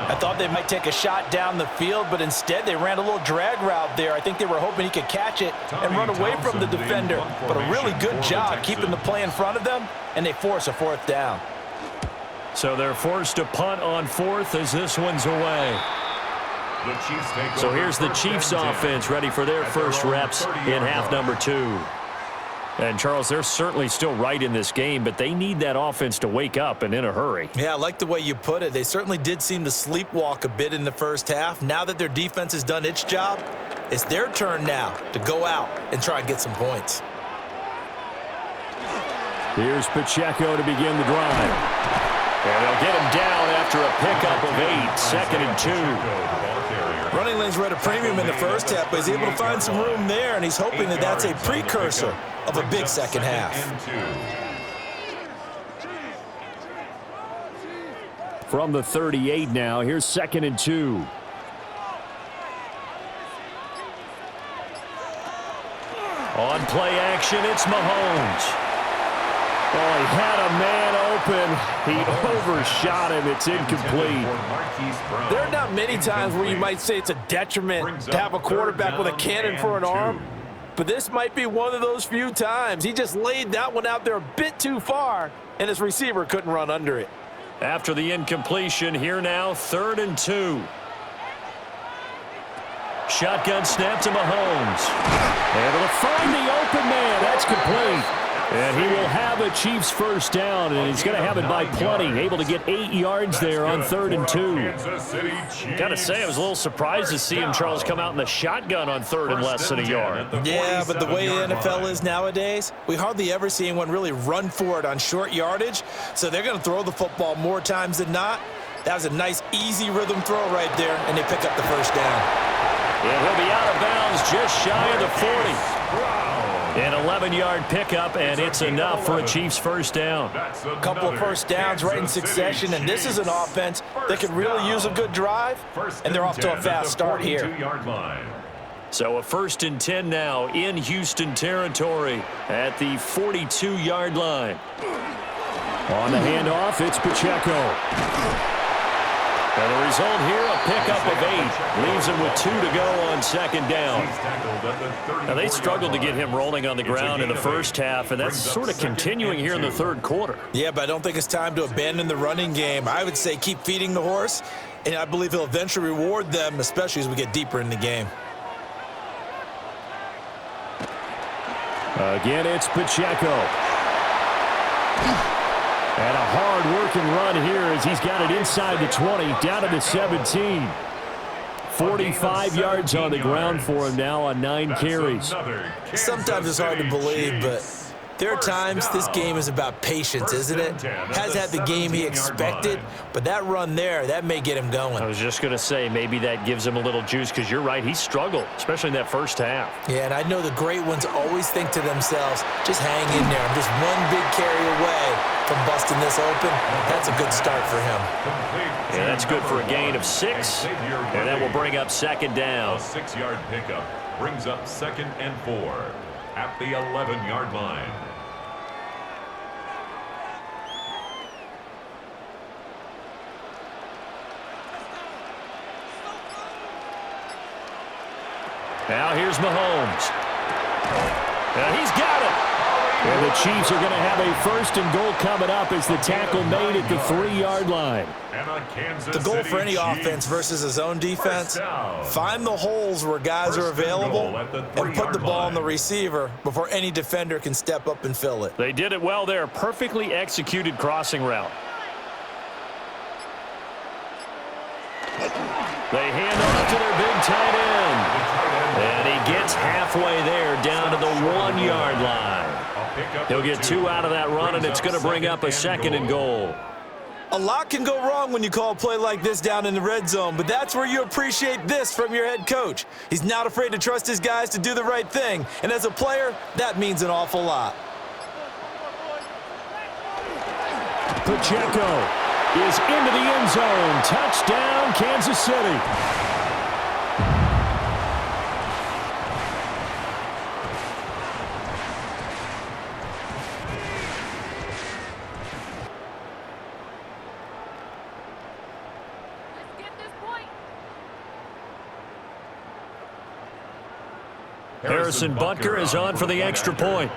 I thought they might take a shot down the field, but instead they ran a little drag route there. I think they were hoping he could catch it and run away from the defender. But a really good job keeping the play in front of them, and they force a fourth down. So they're forced to punt on fourth as this one's away. So here's the Chiefs offense ready for their first reps in half number 2. And, Charles, they're certainly still right in this game, but they need that offense to wake up and in a hurry. Yeah, I like the way you put it. They certainly did seem to sleepwalk a bit in the first half. Now that their defense has done its job, it's their turn now to go out and try and get some points. Here's Pacheco to begin the drive. And they'll get him down after a pickup of 8, second and 2. Running lanes were at a premium in the first half, but he's able to find some room there, and he's hoping that that's a precursor of a big second half. From the 38 now, here's second and 2. On play action, it's Mahomes. Oh, he had a man open. He overshot him. It's incomplete. There are not many times where you might say it's a detriment to have a quarterback with a cannon for an arm, but this might be one of those few times. He just laid that one out there a bit too far, and his receiver couldn't run under it. After the incompletion, here now, 3rd and 2. Shotgun snap to Mahomes. Able to find the open man. That's complete. And he will have a Chiefs first down, and he's going to have it by plenty. Able to get 8 yards there on 3rd and 2. Got to say, I was a little surprised to see him, Charles, come out in the shotgun on 3rd and less than a yard. Yeah, but the way the NFL is nowadays, we hardly ever see anyone really run for it on short yardage, so they're going to throw the football more times than not. That was a nice, easy rhythm throw right there, and they pick up the first down. And he'll be out of bounds just shy of the 40. An 11-yard pickup, and it's enough for a Chiefs first down. A couple of first downs right in succession, and this is an offense that could really use a good drive, and they're off to a fast start here. So a 1st and 10 now in Houston territory at the 42-yard line. On the handoff, it's Pacheco. And the result here, a pickup of 8. Leaves him with 2 to go on second down. Now, they struggled to get him rolling on the ground in the first half, and that's sort of continuing here in the third quarter. Yeah, but I don't think it's time to abandon the running game. I would say keep feeding the horse, and I believe he'll eventually reward them, especially as we get deeper in the game. Again, it's Pacheco. And a hard-working run here as he's got it inside the 20, down to the 17. 45 yards on the ground for him now on 9 carries. Sometimes it's hard to believe, but there are times this game is about patience, isn't it? Has had the game he expected, but that run there, that may get him going. I was just going to say, maybe that gives him a little juice, because you're right, he struggled, especially in that first half. Yeah, and I know the great ones always think to themselves, just hang in there. I'm just one big carry away from busting this open. That's a good start for him. Yeah, that's good for a gain of 6, and that will bring up second down. A 6-yard pickup brings up 2nd and 4 at the 11-yard line. Now here's Mahomes. And he's got it. And the Chiefs are going to have a 1st and goal coming up as the tackle made at the 3-yard line. The goal for any offense versus his own defense, find the holes where guys are available and put the ball on the receiver before any defender can step up and fill it. They did it well there. Perfectly executed crossing route. They hand off to their big tight end. And he gets halfway there down to the 1-yard line. He'll get 2 out of that run, and it's going to bring up a 2nd and goal. A lot can go wrong when you call a play like this down in the red zone, but that's where you appreciate this from your head coach. He's not afraid to trust his guys to do the right thing, and as a player, that means an awful lot. Pacheco is into the end zone. Touchdown, Kansas City. Harrison Butker is on for the extra point.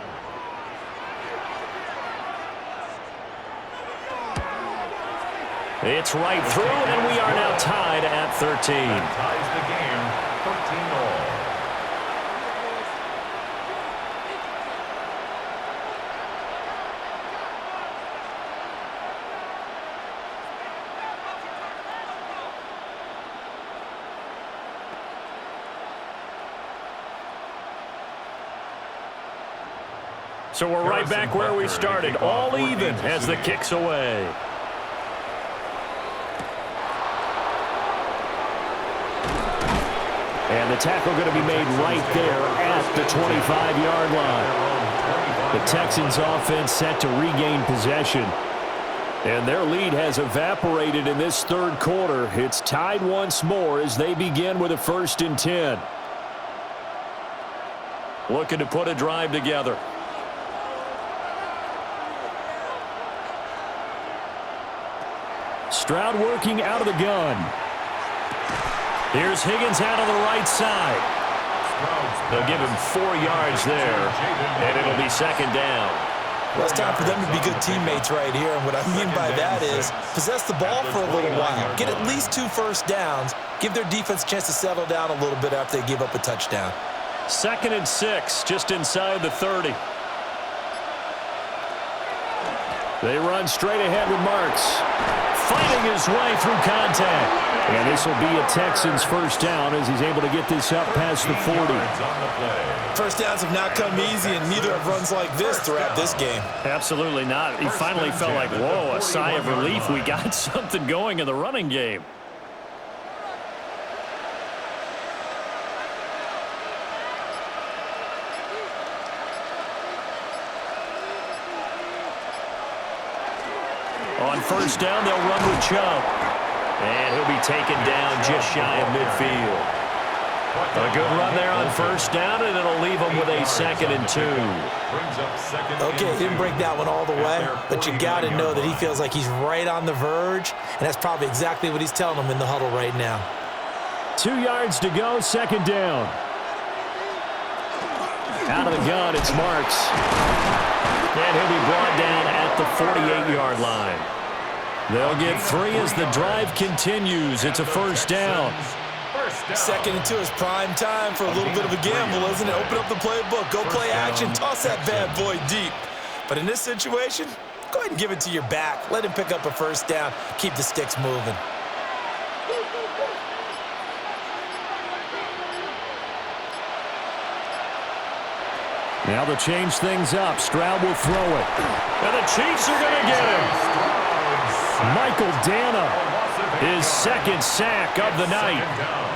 It's right through, and we are now tied at 13. Ties the game, 13-all. So we're right back where we started, all even as the kick's away. And the tackle going to be made right there at the 25-yard line. The Texans offense set to regain possession. And their lead has evaporated in this third quarter. It's tied once more as they begin with a 1st and 10. Looking to put a drive together. Stroud working out of the gun. Here's Higgins out on the right side. They'll give him 4 yards there, and it'll be 2nd down. Well, it's time for them to be good teammates right here, and what I mean by that is possess the ball for a little while. Get at least 2 first downs. Give their defense a chance to settle down a little bit after they give up a touchdown. 2nd and 6, just inside the 30. They run straight ahead with Marks. Fighting his way through contact. And this will be a Texans 1st down as he's able to get this up past the 40. First downs have not come easy, and neither have runs like this throughout this game. Absolutely not. He finally felt like, whoa, a sigh of relief. We got something going in the running game. On 1st down, they'll run with Chubb. And he'll be taken down just shy of midfield. A good run there on 1st down, and it'll leave them with a 2nd and 2. Okay, didn't break that one all the way, but you got to know that he feels like he's right on the verge, and that's probably exactly what he's telling them in the huddle right now. 2 yards to go, 2nd down. Out of the gun, it's Marks. And he'll be brought down at the 48-yard line. They'll get 3 as the drive continues. It's a 1st down. 2nd and 2 is prime time for a little bit of a gamble, isn't it? Open up the playbook, go play action, toss that bad boy deep. But in this situation, go ahead and give it to your back. Let him pick up a 1st down. Keep the sticks moving. Now they'll change things up. Stroud will throw it. And the Chiefs are going to get him. Michael Dana, his 2nd sack of the night.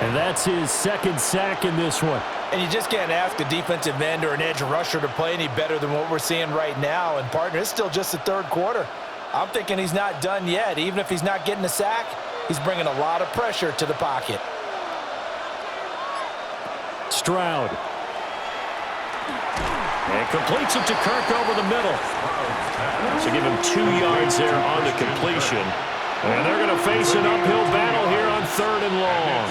And that's his 2nd sack in this one. And you just can't ask a defensive end or an edge rusher to play any better than what we're seeing right now. And, partner, it's still just the 3rd quarter. I'm thinking he's not done yet. Even if he's not getting a sack, he's bringing a lot of pressure to the pocket. Stroud. And completes it to Kirk over the middle. So give him 2 yards there on the completion. And they're going to face an uphill battle here on 3rd and long.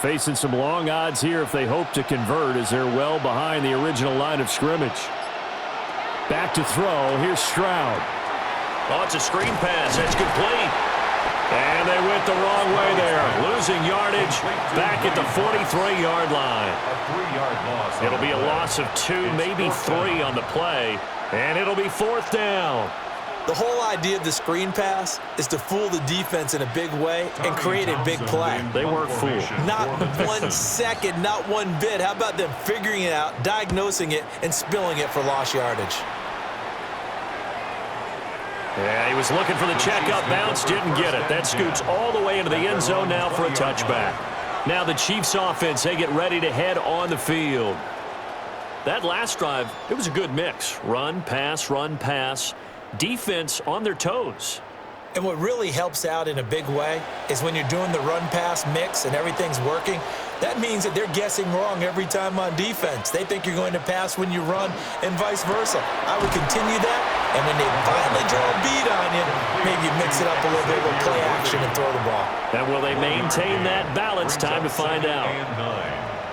Facing some long odds here if they hope to convert as they're well behind the original line of scrimmage. Back to throw. Here's Stroud. Oh, it's a screen pass. That's complete. And they went the wrong way there. Losing yardage back at the 43-yard line. It'll be a loss of 2, maybe 3 on the play. And it'll be 4th down. The whole idea of the screen pass is to fool the defense in a big way and create a big play. They weren't fooled. Not 1 second, not one bit. How about them figuring it out, diagnosing it, and spilling it for lost yardage? Yeah, he was looking for the check-up bounce, didn't get it. That scoots all the way into the end zone now for a touchback. Now the Chiefs offense, they get ready to head on the field. That last drive, it was a good mix. Run, pass. Defense on their toes. And what really helps out in a big way is when you're doing the run-pass mix and everything's working, that means that they're guessing wrong every time on defense. They think you're going to pass when you run and vice versa. I would continue that, and when they finally draw a beat on you, maybe mix it up a little bit with play action and throw the ball. And will they maintain that balance? Time to find out.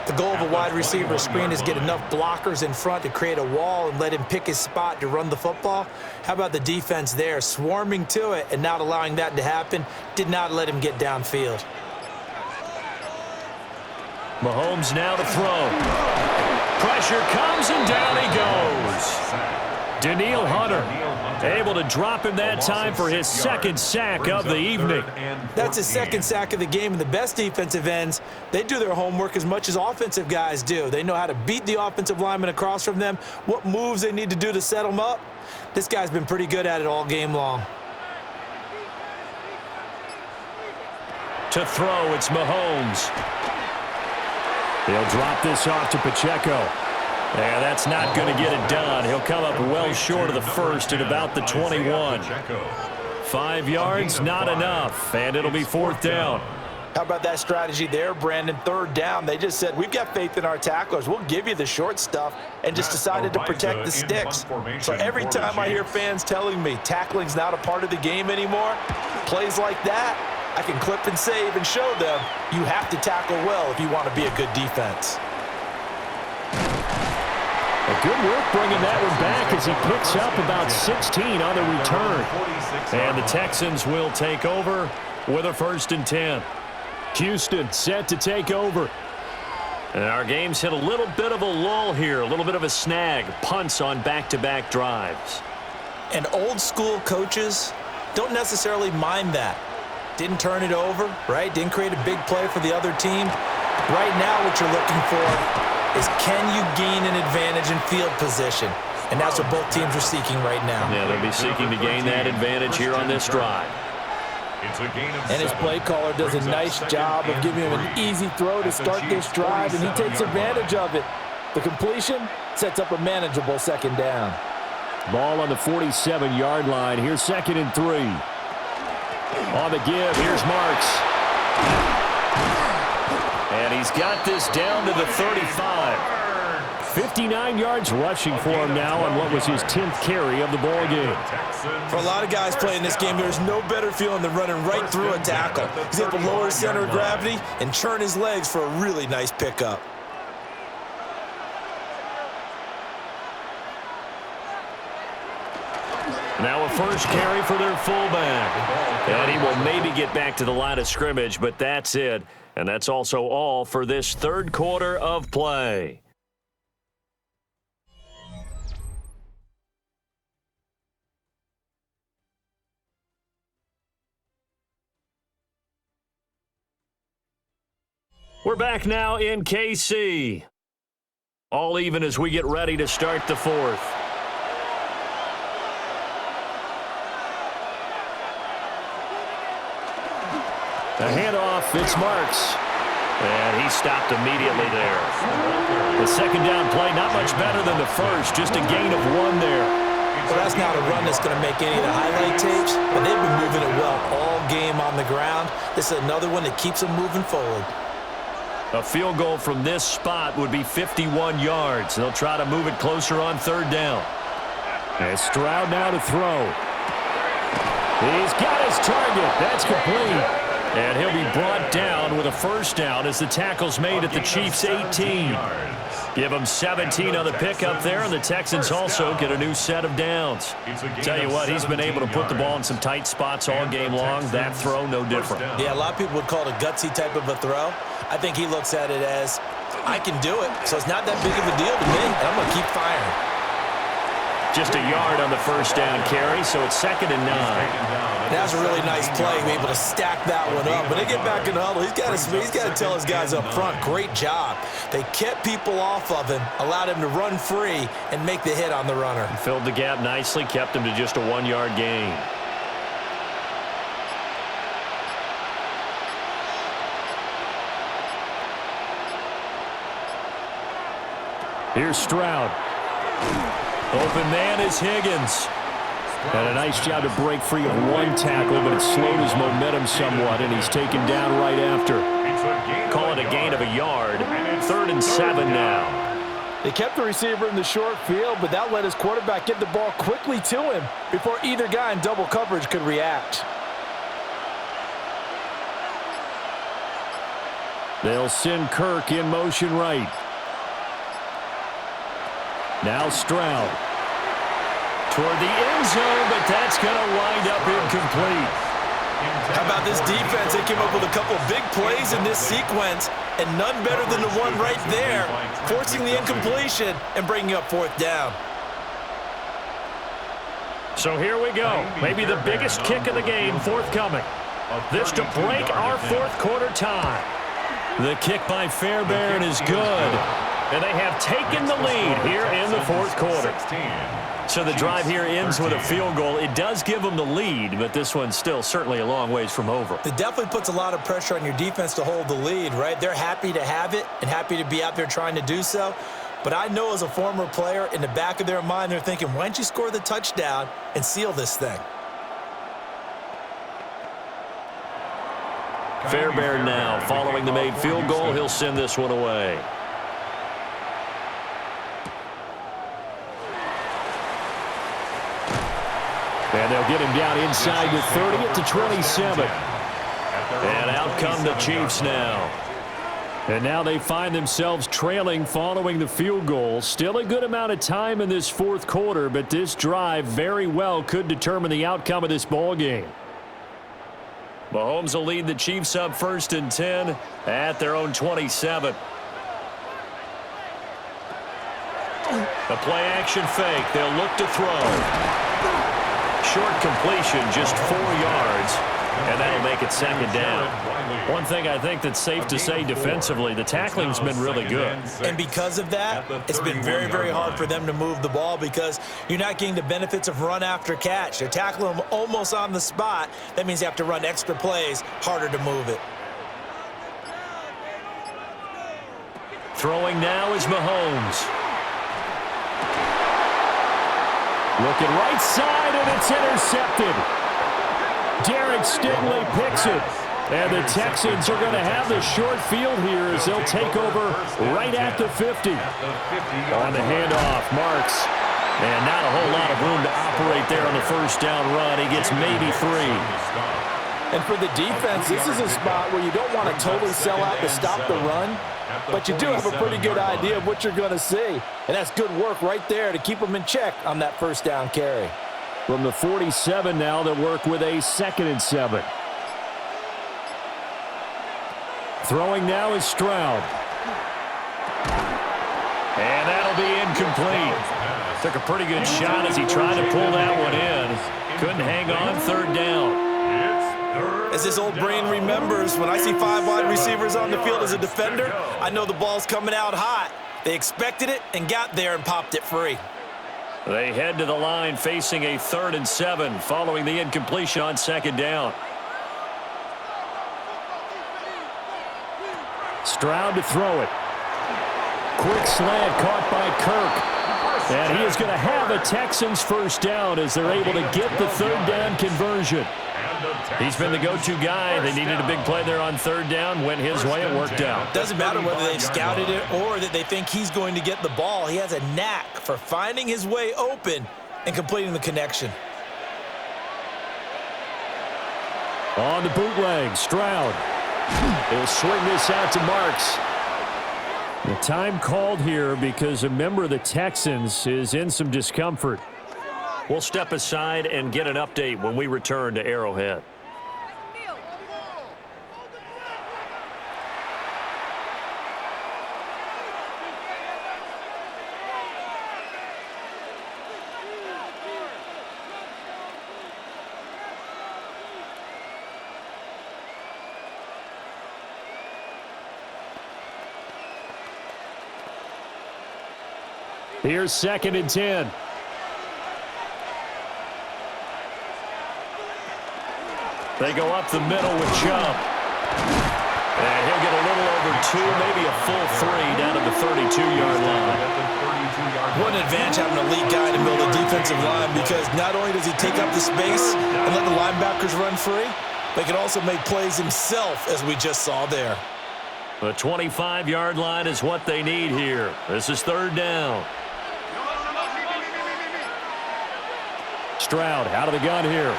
The goal of a wide receiver screen is get enough blockers in front to create a wall and let him pick his spot to run the football. How about the defense there, swarming to it and not allowing that to happen? Did not let him get downfield. Mahomes now to throw. Pressure comes and down he goes. Daniil Hunter able to drop him that time for his second sack of the evening. That's his second sack of the game, and the best defensive ends, they do their homework as much as offensive guys do. They know how to beat the offensive lineman across from them, what moves they need to do to set them up. This guy's been pretty good at it all game long. To throw, it's Mahomes. He'll drop this off to Pacheco. Yeah, that's not going to get it done. He'll come up well short of the first at about the 21. 5 yards, not enough, and it'll be fourth down. How about that strategy there, Brandon? Third down. They just said, we've got faith in our tacklers. We'll give you the short stuff, and just decided to protect the sticks. So every time I hear fans telling me tackling's not a part of the game anymore, plays like that, I can clip and save and show them you have to tackle well if you want to be a good defense. Good work bringing that one back as he picks up about 16 on the return. And the Texans will take over with a 1st and 10. Houston set to take over. And our game's hit a little bit of a lull here, a little bit of a snag. Punts on back-to-back drives. And old-school coaches don't necessarily mind that. Didn't turn it over, right? Didn't create a big play for the other team. Right now what you're looking for is can you gain an advantage in field position? And that's what both teams are seeking right now. Yeah, they'll be seeking to gain that advantage here on this drive. And his play caller does a nice job of giving him an easy throw to start this drive, and he takes advantage of it. The completion sets up a manageable second down. Ball on the 47-yard line. Here's 2nd and 3. On the give, here's Marks. And he's got this down to the 35. 59 yards rushing for him now on what was his 10th carry of the ball game. For a lot of guys playing this game, there's no better feeling than running right through a tackle. He's able to lower his center of gravity and churn his legs for a really nice pickup. Now a first carry for their fullback. And he will maybe get back to the line of scrimmage, but that's it. And that's also all for this third quarter of play. We're back now in KC. All even as we get ready to start the fourth. The handoff, it's Marks. And he stopped immediately there. The second down play, not much better than the first, just a gain of 1 there. Well, that's not a run that's going to make any of the highlight tapes, but they've been moving it well all game on the ground. This is another one that keeps them moving forward. A field goal from this spot would be 51 yards. They'll try to move it closer on third down. And Stroud now to throw. He's got his target. That's complete. And he'll be brought down with a first down as the tackle's made at the Chiefs' 18. Give them 17 on the pickup there, and the Texans also get a new set of downs. Tell you what, he's been able to put the ball in some tight spots all game long. That throw, no different. Yeah, a lot of people would call it a gutsy type of a throw. I think he looks at it as, I can do it, so it's not that big of a deal to me, and I'm going to keep firing. Just a yard on the first down carry, so it's 2nd and 9. That's a really nice play, being able to stack that one up. When they get back in the huddle, he's got to tell his guys up front, great job. They kept people off of him, allowed him to run free, and make the hit on the runner. Filled the gap nicely, kept him to just a 1-yard gain. Here's Stroud. Open man is Higgins. And a nice job to break free of one tackle, but it slowed his momentum somewhat, and he's taken down right after. Call it a gain of a yard. 3rd and 7 now. They kept the receiver in the short field, but that let his quarterback get the ball quickly to him before either guy in double coverage could react. They'll send Kirk in motion right. Now Stroud. Toward the end zone, but that's going to wind up incomplete. How about this defense? They came up with a couple of big plays in this sequence, and none better than the one right there, forcing the incompletion and bringing up 4th down. So here we go. Maybe the biggest kick of the game forthcoming. This to break our 4th quarter tie. The kick by Fairbairn is good. And they have taken the lead here in the 4th quarter. So the drive here ends with a field goal. It does give them the lead, but this one's still certainly a long ways from over. It definitely puts a lot of pressure on your defense to hold the lead, right? They're happy to have it and happy to be out there trying to do so. But I know as a former player, in the back of their mind, they're thinking, why don't you score the touchdown and seal this thing? Fairbairn now, following the made field goal, he'll send this one away. And they'll get him down inside the 30 at the 27. And out come the Chiefs now. And now they find themselves trailing following the field goal. Still a good amount of time in this 4th quarter, but this drive very well could determine the outcome of this ball game. Mahomes will lead the Chiefs up 1st and 10 at their own 27. A play-action fake. They'll look to throw. Short completion, just 4 yards, and that'll make it 2nd down. One thing I think that's safe to say defensively, the tackling's been really good. And because of that, it's been very, very hard for them to move the ball because you're not getting the benefits of run after catch. They're tackling them almost on the spot. That means you have to run extra plays, harder to move it. Throwing now is Mahomes. Looking right side, and it's intercepted. Derek Stingley picks it. And the Texans are going to have the short field here as they'll take over right at the 50. On the handoff, Marks. And not a whole lot of room to operate there on the 1st down run. He gets maybe 3. And for the defense, this is a spot where you don't want to totally sell out to stop the run, but you do have a pretty good idea of what you're going to see. And that's good work right there to keep them in check on that 1st down carry. From the 47 now, they'll work with a 2nd and 7. Throwing now is Stroud. And that'll be incomplete. Took a pretty good shot as he tried to pull that one in. Couldn't hang on 3rd down. As this old brain remembers, when I see 5 wide receivers on the field as a defender, I know the ball's coming out hot. They expected it and got there and popped it free. They head to the line facing a 3rd and 7 following the incompletion on 2nd down. Stroud to throw it. Quick slant caught by Kirk. And he is going to have a Texans 1st down as they're able to get the 3rd down conversion. He's been the go-to guy. They needed a big play there on 3rd down. Went his way. It worked out. Doesn't matter whether they've scouted it or that they think he's going to get the ball. He has a knack for finding his way open and completing the connection. On the bootleg, Stroud. He'll swing this out to Marks. The time called here because a member of the Texans is in some discomfort. We'll step aside and get an update when we return to Arrowhead. Here's 2nd and 10. They go up the middle with Chubb. And he'll get a little over 2, maybe a full 3 down to the 32-yard line. What an advantage having an elite guy in the middle of the defensive line, because not only does he take up the space and let the linebackers run free, but he can also make plays himself, as we just saw there. The 25-yard line is what they need here. This is 3rd down. Stroud out of the gun here.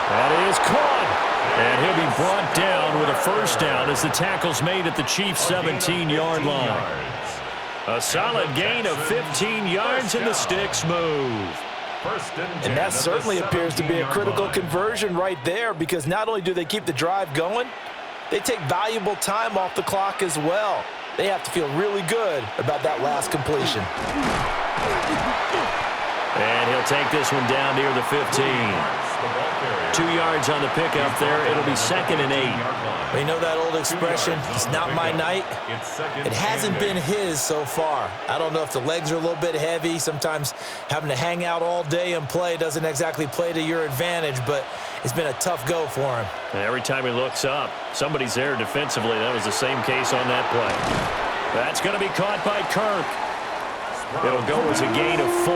That is caught. And he'll be brought down with a 1st down as the tackle's made at the Chiefs' 17-yard line. A solid gain of 15 yards, and the sticks move. And that certainly appears to be a critical conversion right there, because not only do they keep the drive going, they take valuable time off the clock as well. They have to feel really good about that last completion. And he'll take this one down near the 15. 2 yards on the pickup there. It'll be 2nd and 8. Well, you know that old expression, it's not my night? It hasn't been his so far. I don't know if the legs are a little bit heavy. Sometimes having to hang out all day and play doesn't exactly play to your advantage, but it's been a tough go for him. And every time he looks up, somebody's there defensively. That was the same case on that play. That's going to be caught by Kirk. It'll go as a gain of 4.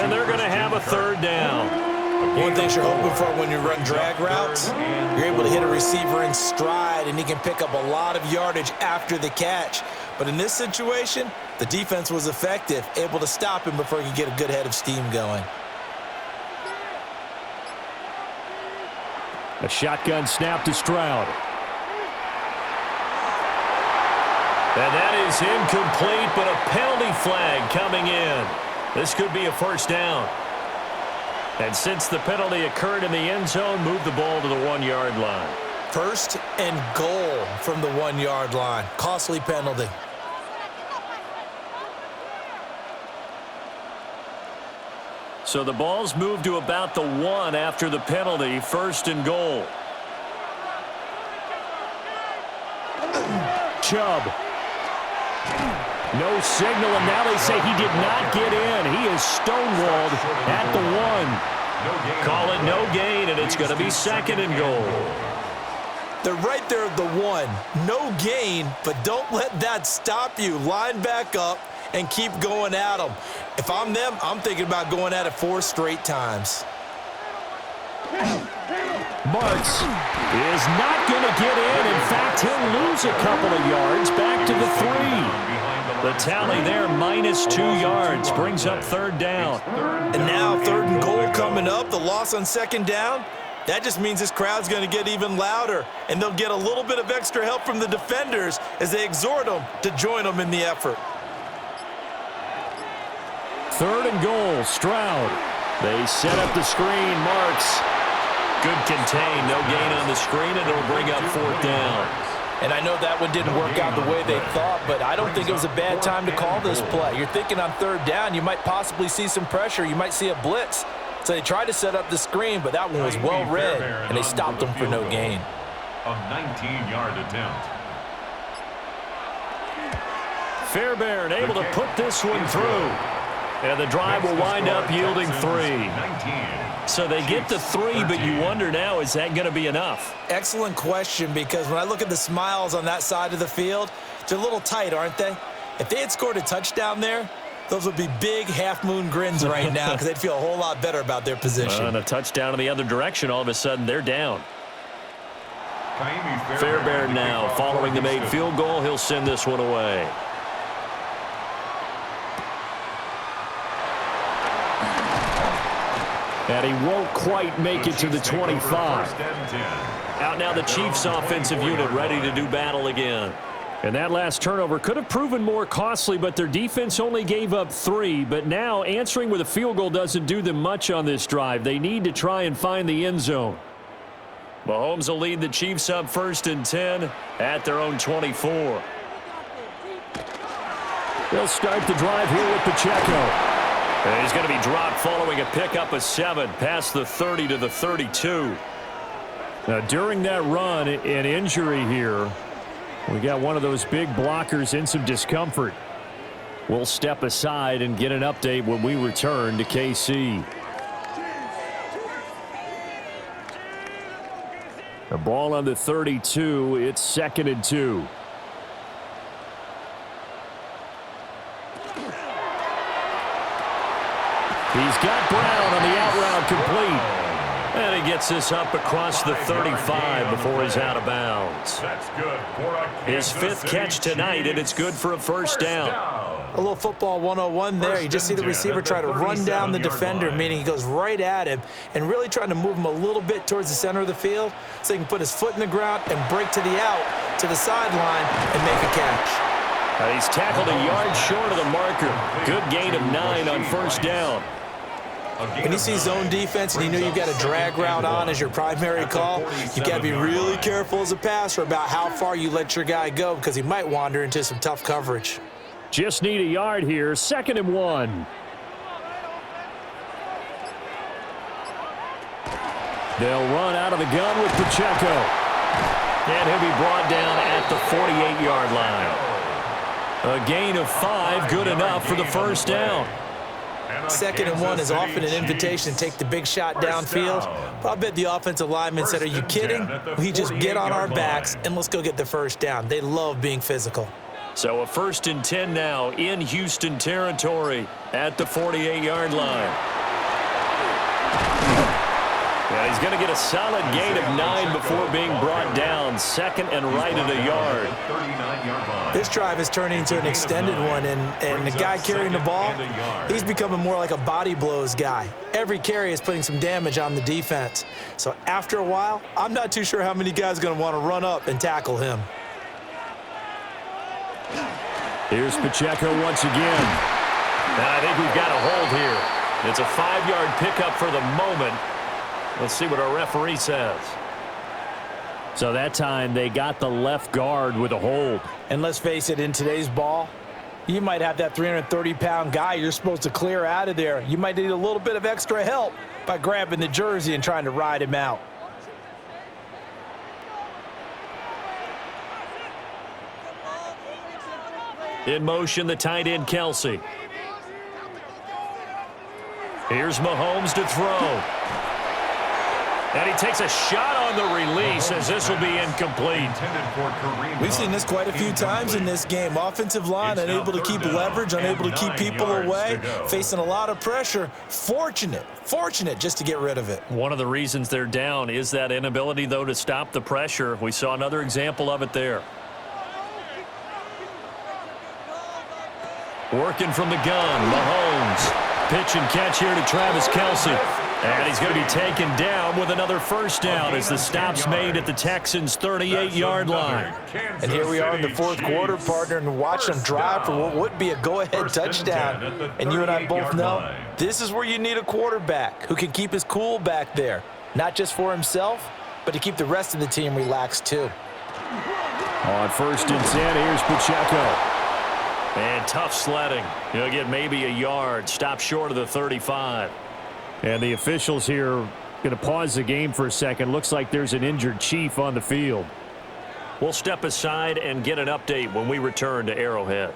And they're going to have a 3rd down. One thing you're hoping for when you run drag routes, you're able to hit a receiver in stride, and he can pick up a lot of yardage after the catch. But in this situation, the defense was effective, able to stop him before he could get a good head of steam going. A shotgun snap to Stroud. And that is incomplete, but a penalty flag coming in. This could be a 1st down. And since the penalty occurred in the end zone, move the ball to the 1-yard line. 1st and goal from the 1-yard line. Costly penalty. So the ball's moved to about the 1 after the penalty. 1st and goal. Chubb. No signal, and now they say he did not get in. He is stonewalled at the 1. Call it no gain, and it's going to be 2nd and goal. They're right there at the 1. No gain, but don't let that stop you. Line back up and keep going at them. If I'm them, I'm thinking about going at it 4 straight times. Marks is not going to get in. In fact, he'll lose a couple of yards back to the 3. The tally there, -2 yards, brings up 3rd down. And now 3rd and goal coming up, the loss on 2nd down. That just means this crowd's going to get even louder, and they'll get a little bit of extra help from the defenders as they exhort them to join them in the effort. 3rd and goal, Stroud. They set up the screen, Marks. Good contain, no gain on the screen, and it'll bring up 4th down. And I know that one didn't work out the way they thought, but I don't think it was a bad time to call this play. You're thinking on 3rd down, you might possibly see some pressure. You might see a blitz. So they tried to set up the screen, but that one was well read, and they stopped them for no gain. A 19-yard attempt. Fairbairn able to put this one through. And the drive will wind up yielding 3. So they get the 3, but you wonder now, is that going to be enough? Excellent question, because when I look at the smiles on that side of the field, they're a little tight, aren't they? If they had scored a touchdown there, those would be big half-moon grins right now because they'd feel a whole lot better about their position. And a touchdown in the other direction, all of a sudden they're down. Fairbairn now following the made field goal. He'll send this one away. And he won't quite make it to the 25. Out now the Chiefs offensive unit ready to do battle again. And that last turnover could have proven more costly, but their defense only gave up 3. But now answering with a field goal doesn't do them much on this drive. They need to try and find the end zone. Mahomes will lead the Chiefs up 1st and 10 at their own 24. They'll start the drive here with Pacheco. And he's going to be dropped following a pickup of 7 past the 30 to the 32. Now, during that run, an injury here. We got one of those big blockers in some discomfort. We'll step aside and get an update when we return to KC. The ball on the 32. It's 2nd and 2. He's got Brown on the out route complete. And he gets this up across the 35 before he's out of bounds. That's good for a His 5th catch tonight, and it's good for a first down. A little football 101 there. You just see the receiver try to run down the defender, meaning he goes right at him and really trying to move him a little bit towards the center of the field so he can put his foot in the ground and break to the out, to the sideline, and make a catch. He's tackled a yard short of the marker. Good gain of 9 on first down. When you see zone defense and you know you've got a drag route on as your primary call, you got to be really careful as a passer about how far you let your guy go because he might wander into some tough coverage. Just need a yard here. 2nd and 1. They'll run out of the gun with Pacheco. And he'll be brought down at the 48-yard line. A gain of 5, good enough for the first down. 2nd and 1 is often an invitation to take the big shot downfield. But I bet the offensive lineman said, are you kidding? We just get on our backs and let's go get the first down. They love being physical. So a 1st and 10 now in Houston territory at the 48-yard line. Yeah, he's going to get a solid gain of 9 before being brought down. 2nd and right at a yard. This drive is turning into an extended one, and the guy carrying the ball, he's becoming more like a body blows guy. Every carry is putting some damage on the defense. So after a while, I'm not too sure how many guys are going to want to run up and tackle him. Here's Pacheco once again. And I think we've got a hold here. It's a 5-yard pickup for the moment. Let's see what our referee says. So that time they got the left guard with a hold. And let's face it, in today's ball, you might have that 330-pound guy you're supposed to clear out of there. You might need a little bit of extra help by grabbing the jersey and trying to ride him out. In motion, the tight end, Kelsey. Here's Mahomes to throw. And he takes a shot on the release as this will be incomplete. We've seen this quite a few times in this game. Offensive line unable to keep leverage, unable to keep people away, facing a lot of pressure. Fortunate just to get rid of it. One of the reasons they're down is that inability, though, to stop the pressure. We saw another example of it there. Working from the gun, Mahomes. Pitch and catch here to Travis Kelce. And he's going to be taken down with another first down as the stop's made at the Texans' 38-yard line. And here we are in the 4th quarter, partner, and watch them drive for what would be a go-ahead touchdown. And you and I both know this is where you need a quarterback who can keep his cool back there, not just for himself, but to keep the rest of the team relaxed too. On 1st and 10, here's Pacheco. And tough sledding. He'll get maybe a yard. Stop short of the 35. And the officials here going to pause the game for a second. Looks like there's an injured Chief on the field. We'll step aside and get an update when we return to Arrowhead.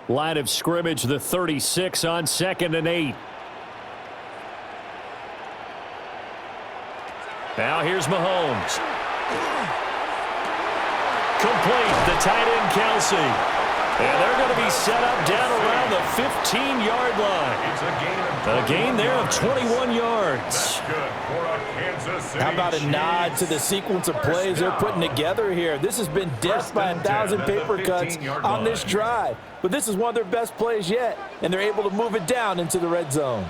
Line of scrimmage, the 36 on 2nd and 8. Now here's Mahomes. Complete, the tight end, Kelsey. And they're going to be set up down around the 15-yard line. A gain there of 21 yards. How about a nod to the sequence of plays they're putting together here? This has been death by 1,000 paper cuts on this drive. But this is one of their best plays yet, and they're able to move it down into the red zone.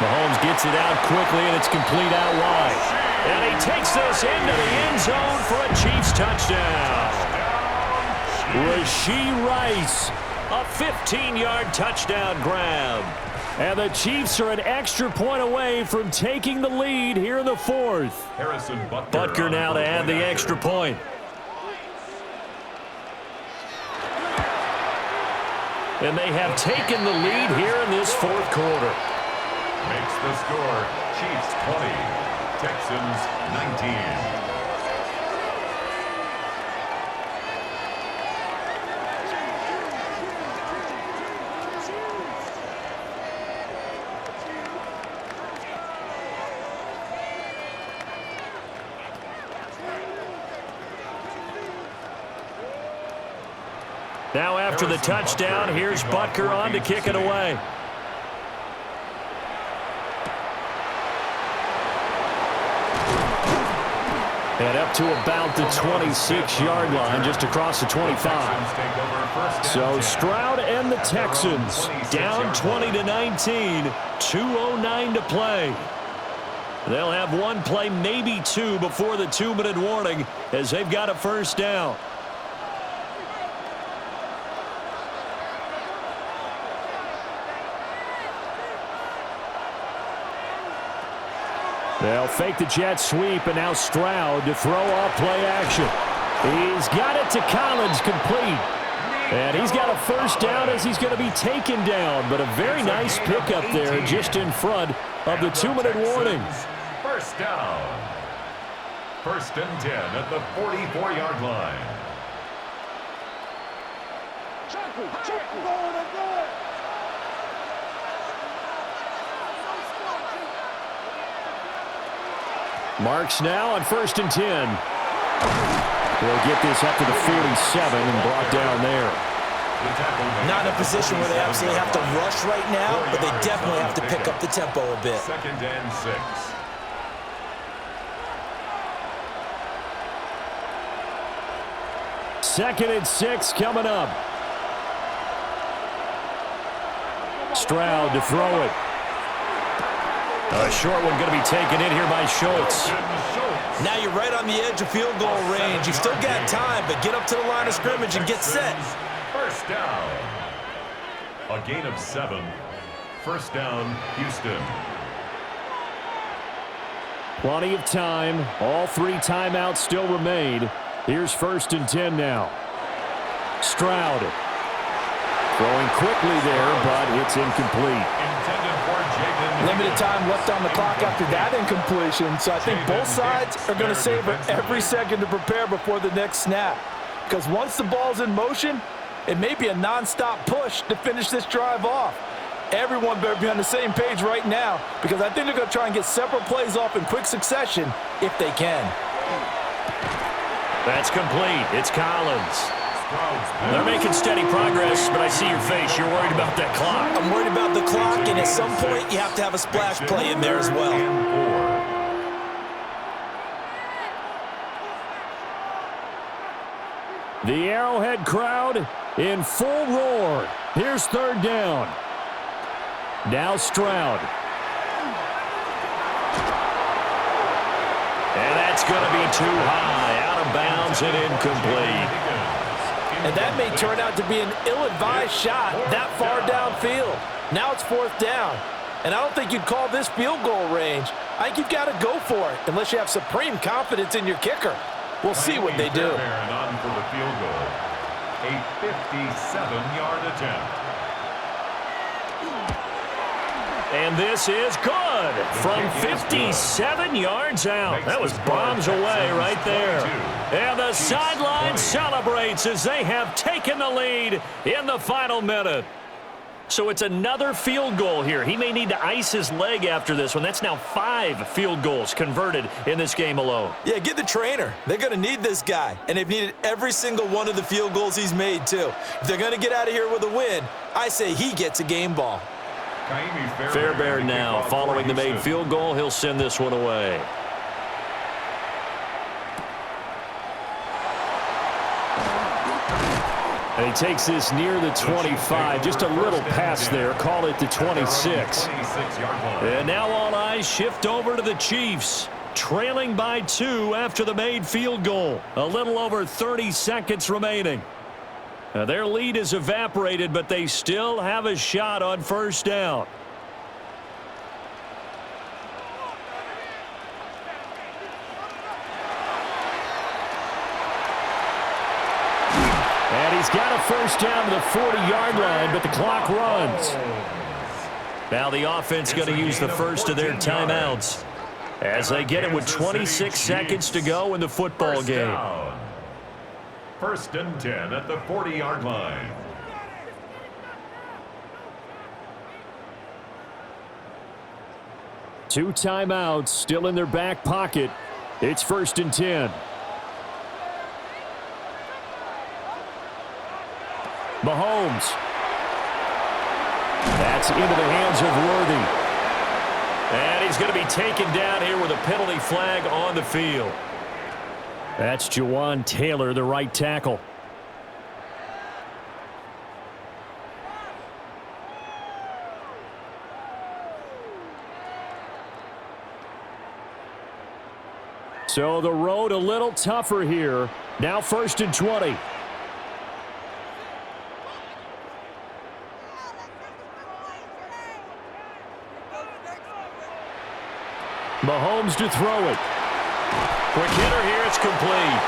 Mahomes gets it out quickly, and it's complete out wide. And he takes this into the end zone for a Chiefs touchdown. Rashee Rice A 15-yard touchdown grab. And the Chiefs are an extra point away from taking the lead here in the fourth. Harrison Butker now to add the extra point. And they have taken the lead here in this fourth quarter. Makes the score Chiefs 20, Texans 19. Now after the touchdown, here's Butker on to kick it away. And up to about the 26-yard line, just across the 25. So Stroud and the Texans down 20-19, 2:09 to play. They'll have one play, maybe two, before the 2-minute warning as they've got a first down. They'll fake the jet sweep, and now Stroud to throw off play action. He's got it to Collins, complete. And he's got a first down as he's going to be taken down. But a very nice pickup there just in front of the 2-minute warning. First down. 1st and 10 at the 44-yard line. Marks now on 1st and 10. They'll get this up to the 47 and brought down there. Not in a position where they absolutely have to rush right now, but they definitely have to pick up the tempo a bit. 2nd and 6. Second and 6 coming up. Stroud to throw it. A short one going to be taken in here by Schultz. Now you're right on the edge of field goal range. You've still got time, but get up to the line of scrimmage and get set. First down. A gain of 7. First down, Houston. Plenty of time. All 3 timeouts still remain. Here's 1st and 10 now. Stroud throwing quickly there, but it's incomplete. Limited time left on the clock after that incompletion, so I think both sides are going to savor every second to prepare before the next snap. Because once the ball's in motion, it may be a non-stop push to finish this drive off. Everyone better be on the same page right now, because I think they're going to try and get several plays off in quick succession if they can. That's complete. It's Collins. They're making steady progress, but I see your face. You're worried about that clock. I'm worried about the clock, and at some point, you have to have a splash play in there as well. The Arrowhead crowd in full roar. Here's 3rd down. Now Stroud. And that's going to be too high. Out of bounds and incomplete. And that may turn out to be an ill-advised shot that far downfield. Now it's 4th down. And I don't think you'd call this field goal range. I think you've got to go for it unless you have supreme confidence in your kicker. We'll see what they do. On for the field goal. A 57-yard attempt. And this is good from 57 yards out. That was bombs away right there. And the sideline celebrates as they have taken the lead in the final minute. So it's another field goal here. He may need to ice his leg after this one. That's now 5 field goals converted in this game alone. Yeah, get the trainer. They're going to need this guy. And they've needed every single one of the field goals he's made, too. If they're going to get out of here with a win, I say he gets a game ball. Fairbairn now following the made field goal. He'll send this one away. And he takes this near the 25. Just a little pass there. Call it the 26. And now all eyes shift over to the Chiefs. Trailing by 2 after the made field goal. A little over 30 seconds remaining. Their lead is evaporated, but they still have a shot on first down. And he's got a first down to the 40-yard line, but the clock runs. Now the offense going to use the first of their timeouts as they get it with 26 seconds to go in the football game. First and 10 at the 40-yard line. Two timeouts still in their back pocket. It's first and 10. Mahomes. That's into the hands of Worthy. And he's going to be taken down here with a penalty flag on the field. That's Jawan Taylor, the right tackle. So the road a little tougher here. Now first and 20. Mahomes to throw it. Quick hitter here, it's complete.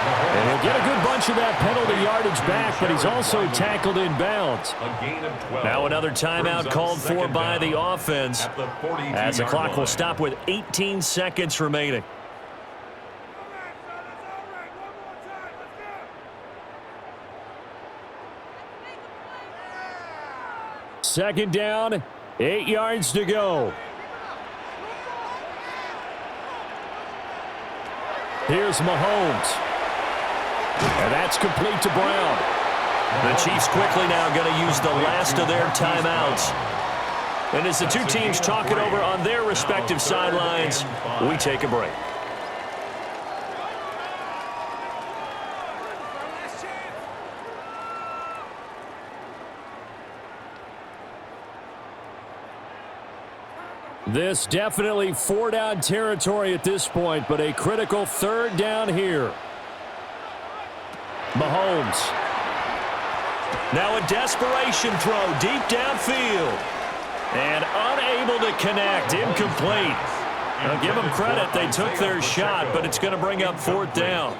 And he'll get a good bunch of that penalty yardage back, but he's also tackled in bounds. Now another timeout called for by the offense as the clock will stop with 18 seconds remaining. Second down, 8 yards to go. Here's Mahomes. And that's complete to Brown. The Chiefs quickly now going to use the last of their timeouts. And as the two teams talk it over on their respective sidelines, we take a break. This definitely 4-down territory at this point, but a critical third down here. Mahomes. Now a desperation throw deep downfield. And unable to connect. Incomplete. Now give them credit. They took their shot, but it's going to bring up fourth down.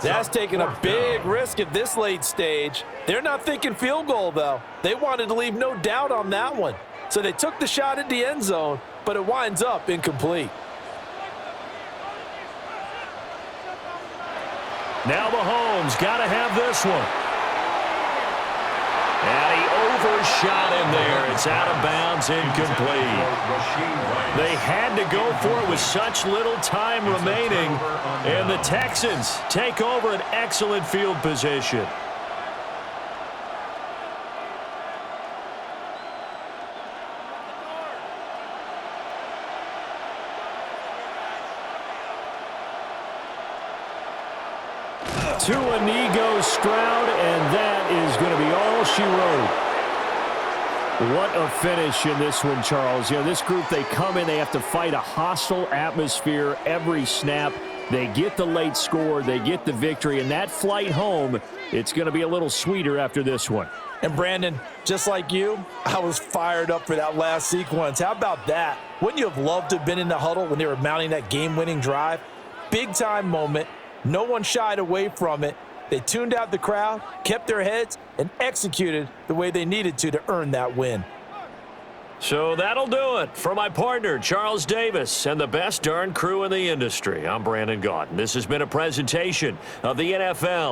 That's taking a big risk at this late stage. They're not thinking field goal, though. They wanted to leave no doubt on that one. So they took the shot at the end zone, but it winds up incomplete. Now Mahomes got to have this one. And he overshot him there. It's out of bounds, incomplete. They had to go for it with such little time remaining. And the Texans take over an excellent field position. To Inigo Stroud, and that is going to be all she wrote. What a finish in this one, Charles. You know, this group, they come in, they have to fight a hostile atmosphere every snap. They get the late score, they get the victory, and that flight home, it's going to be a little sweeter after this one. And Brandon, just like you, I was fired up for that last sequence. How about that? Wouldn't you have loved to have been in the huddle when they were mounting that game-winning drive? Big-time moment. No one shied away from it. They tuned out the crowd, kept their heads, and executed the way they needed to earn that win. So that'll do it for my partner, Charles Davis, and the best darn crew in the industry. I'm Brandon Gaudin. This has been a presentation of the NFL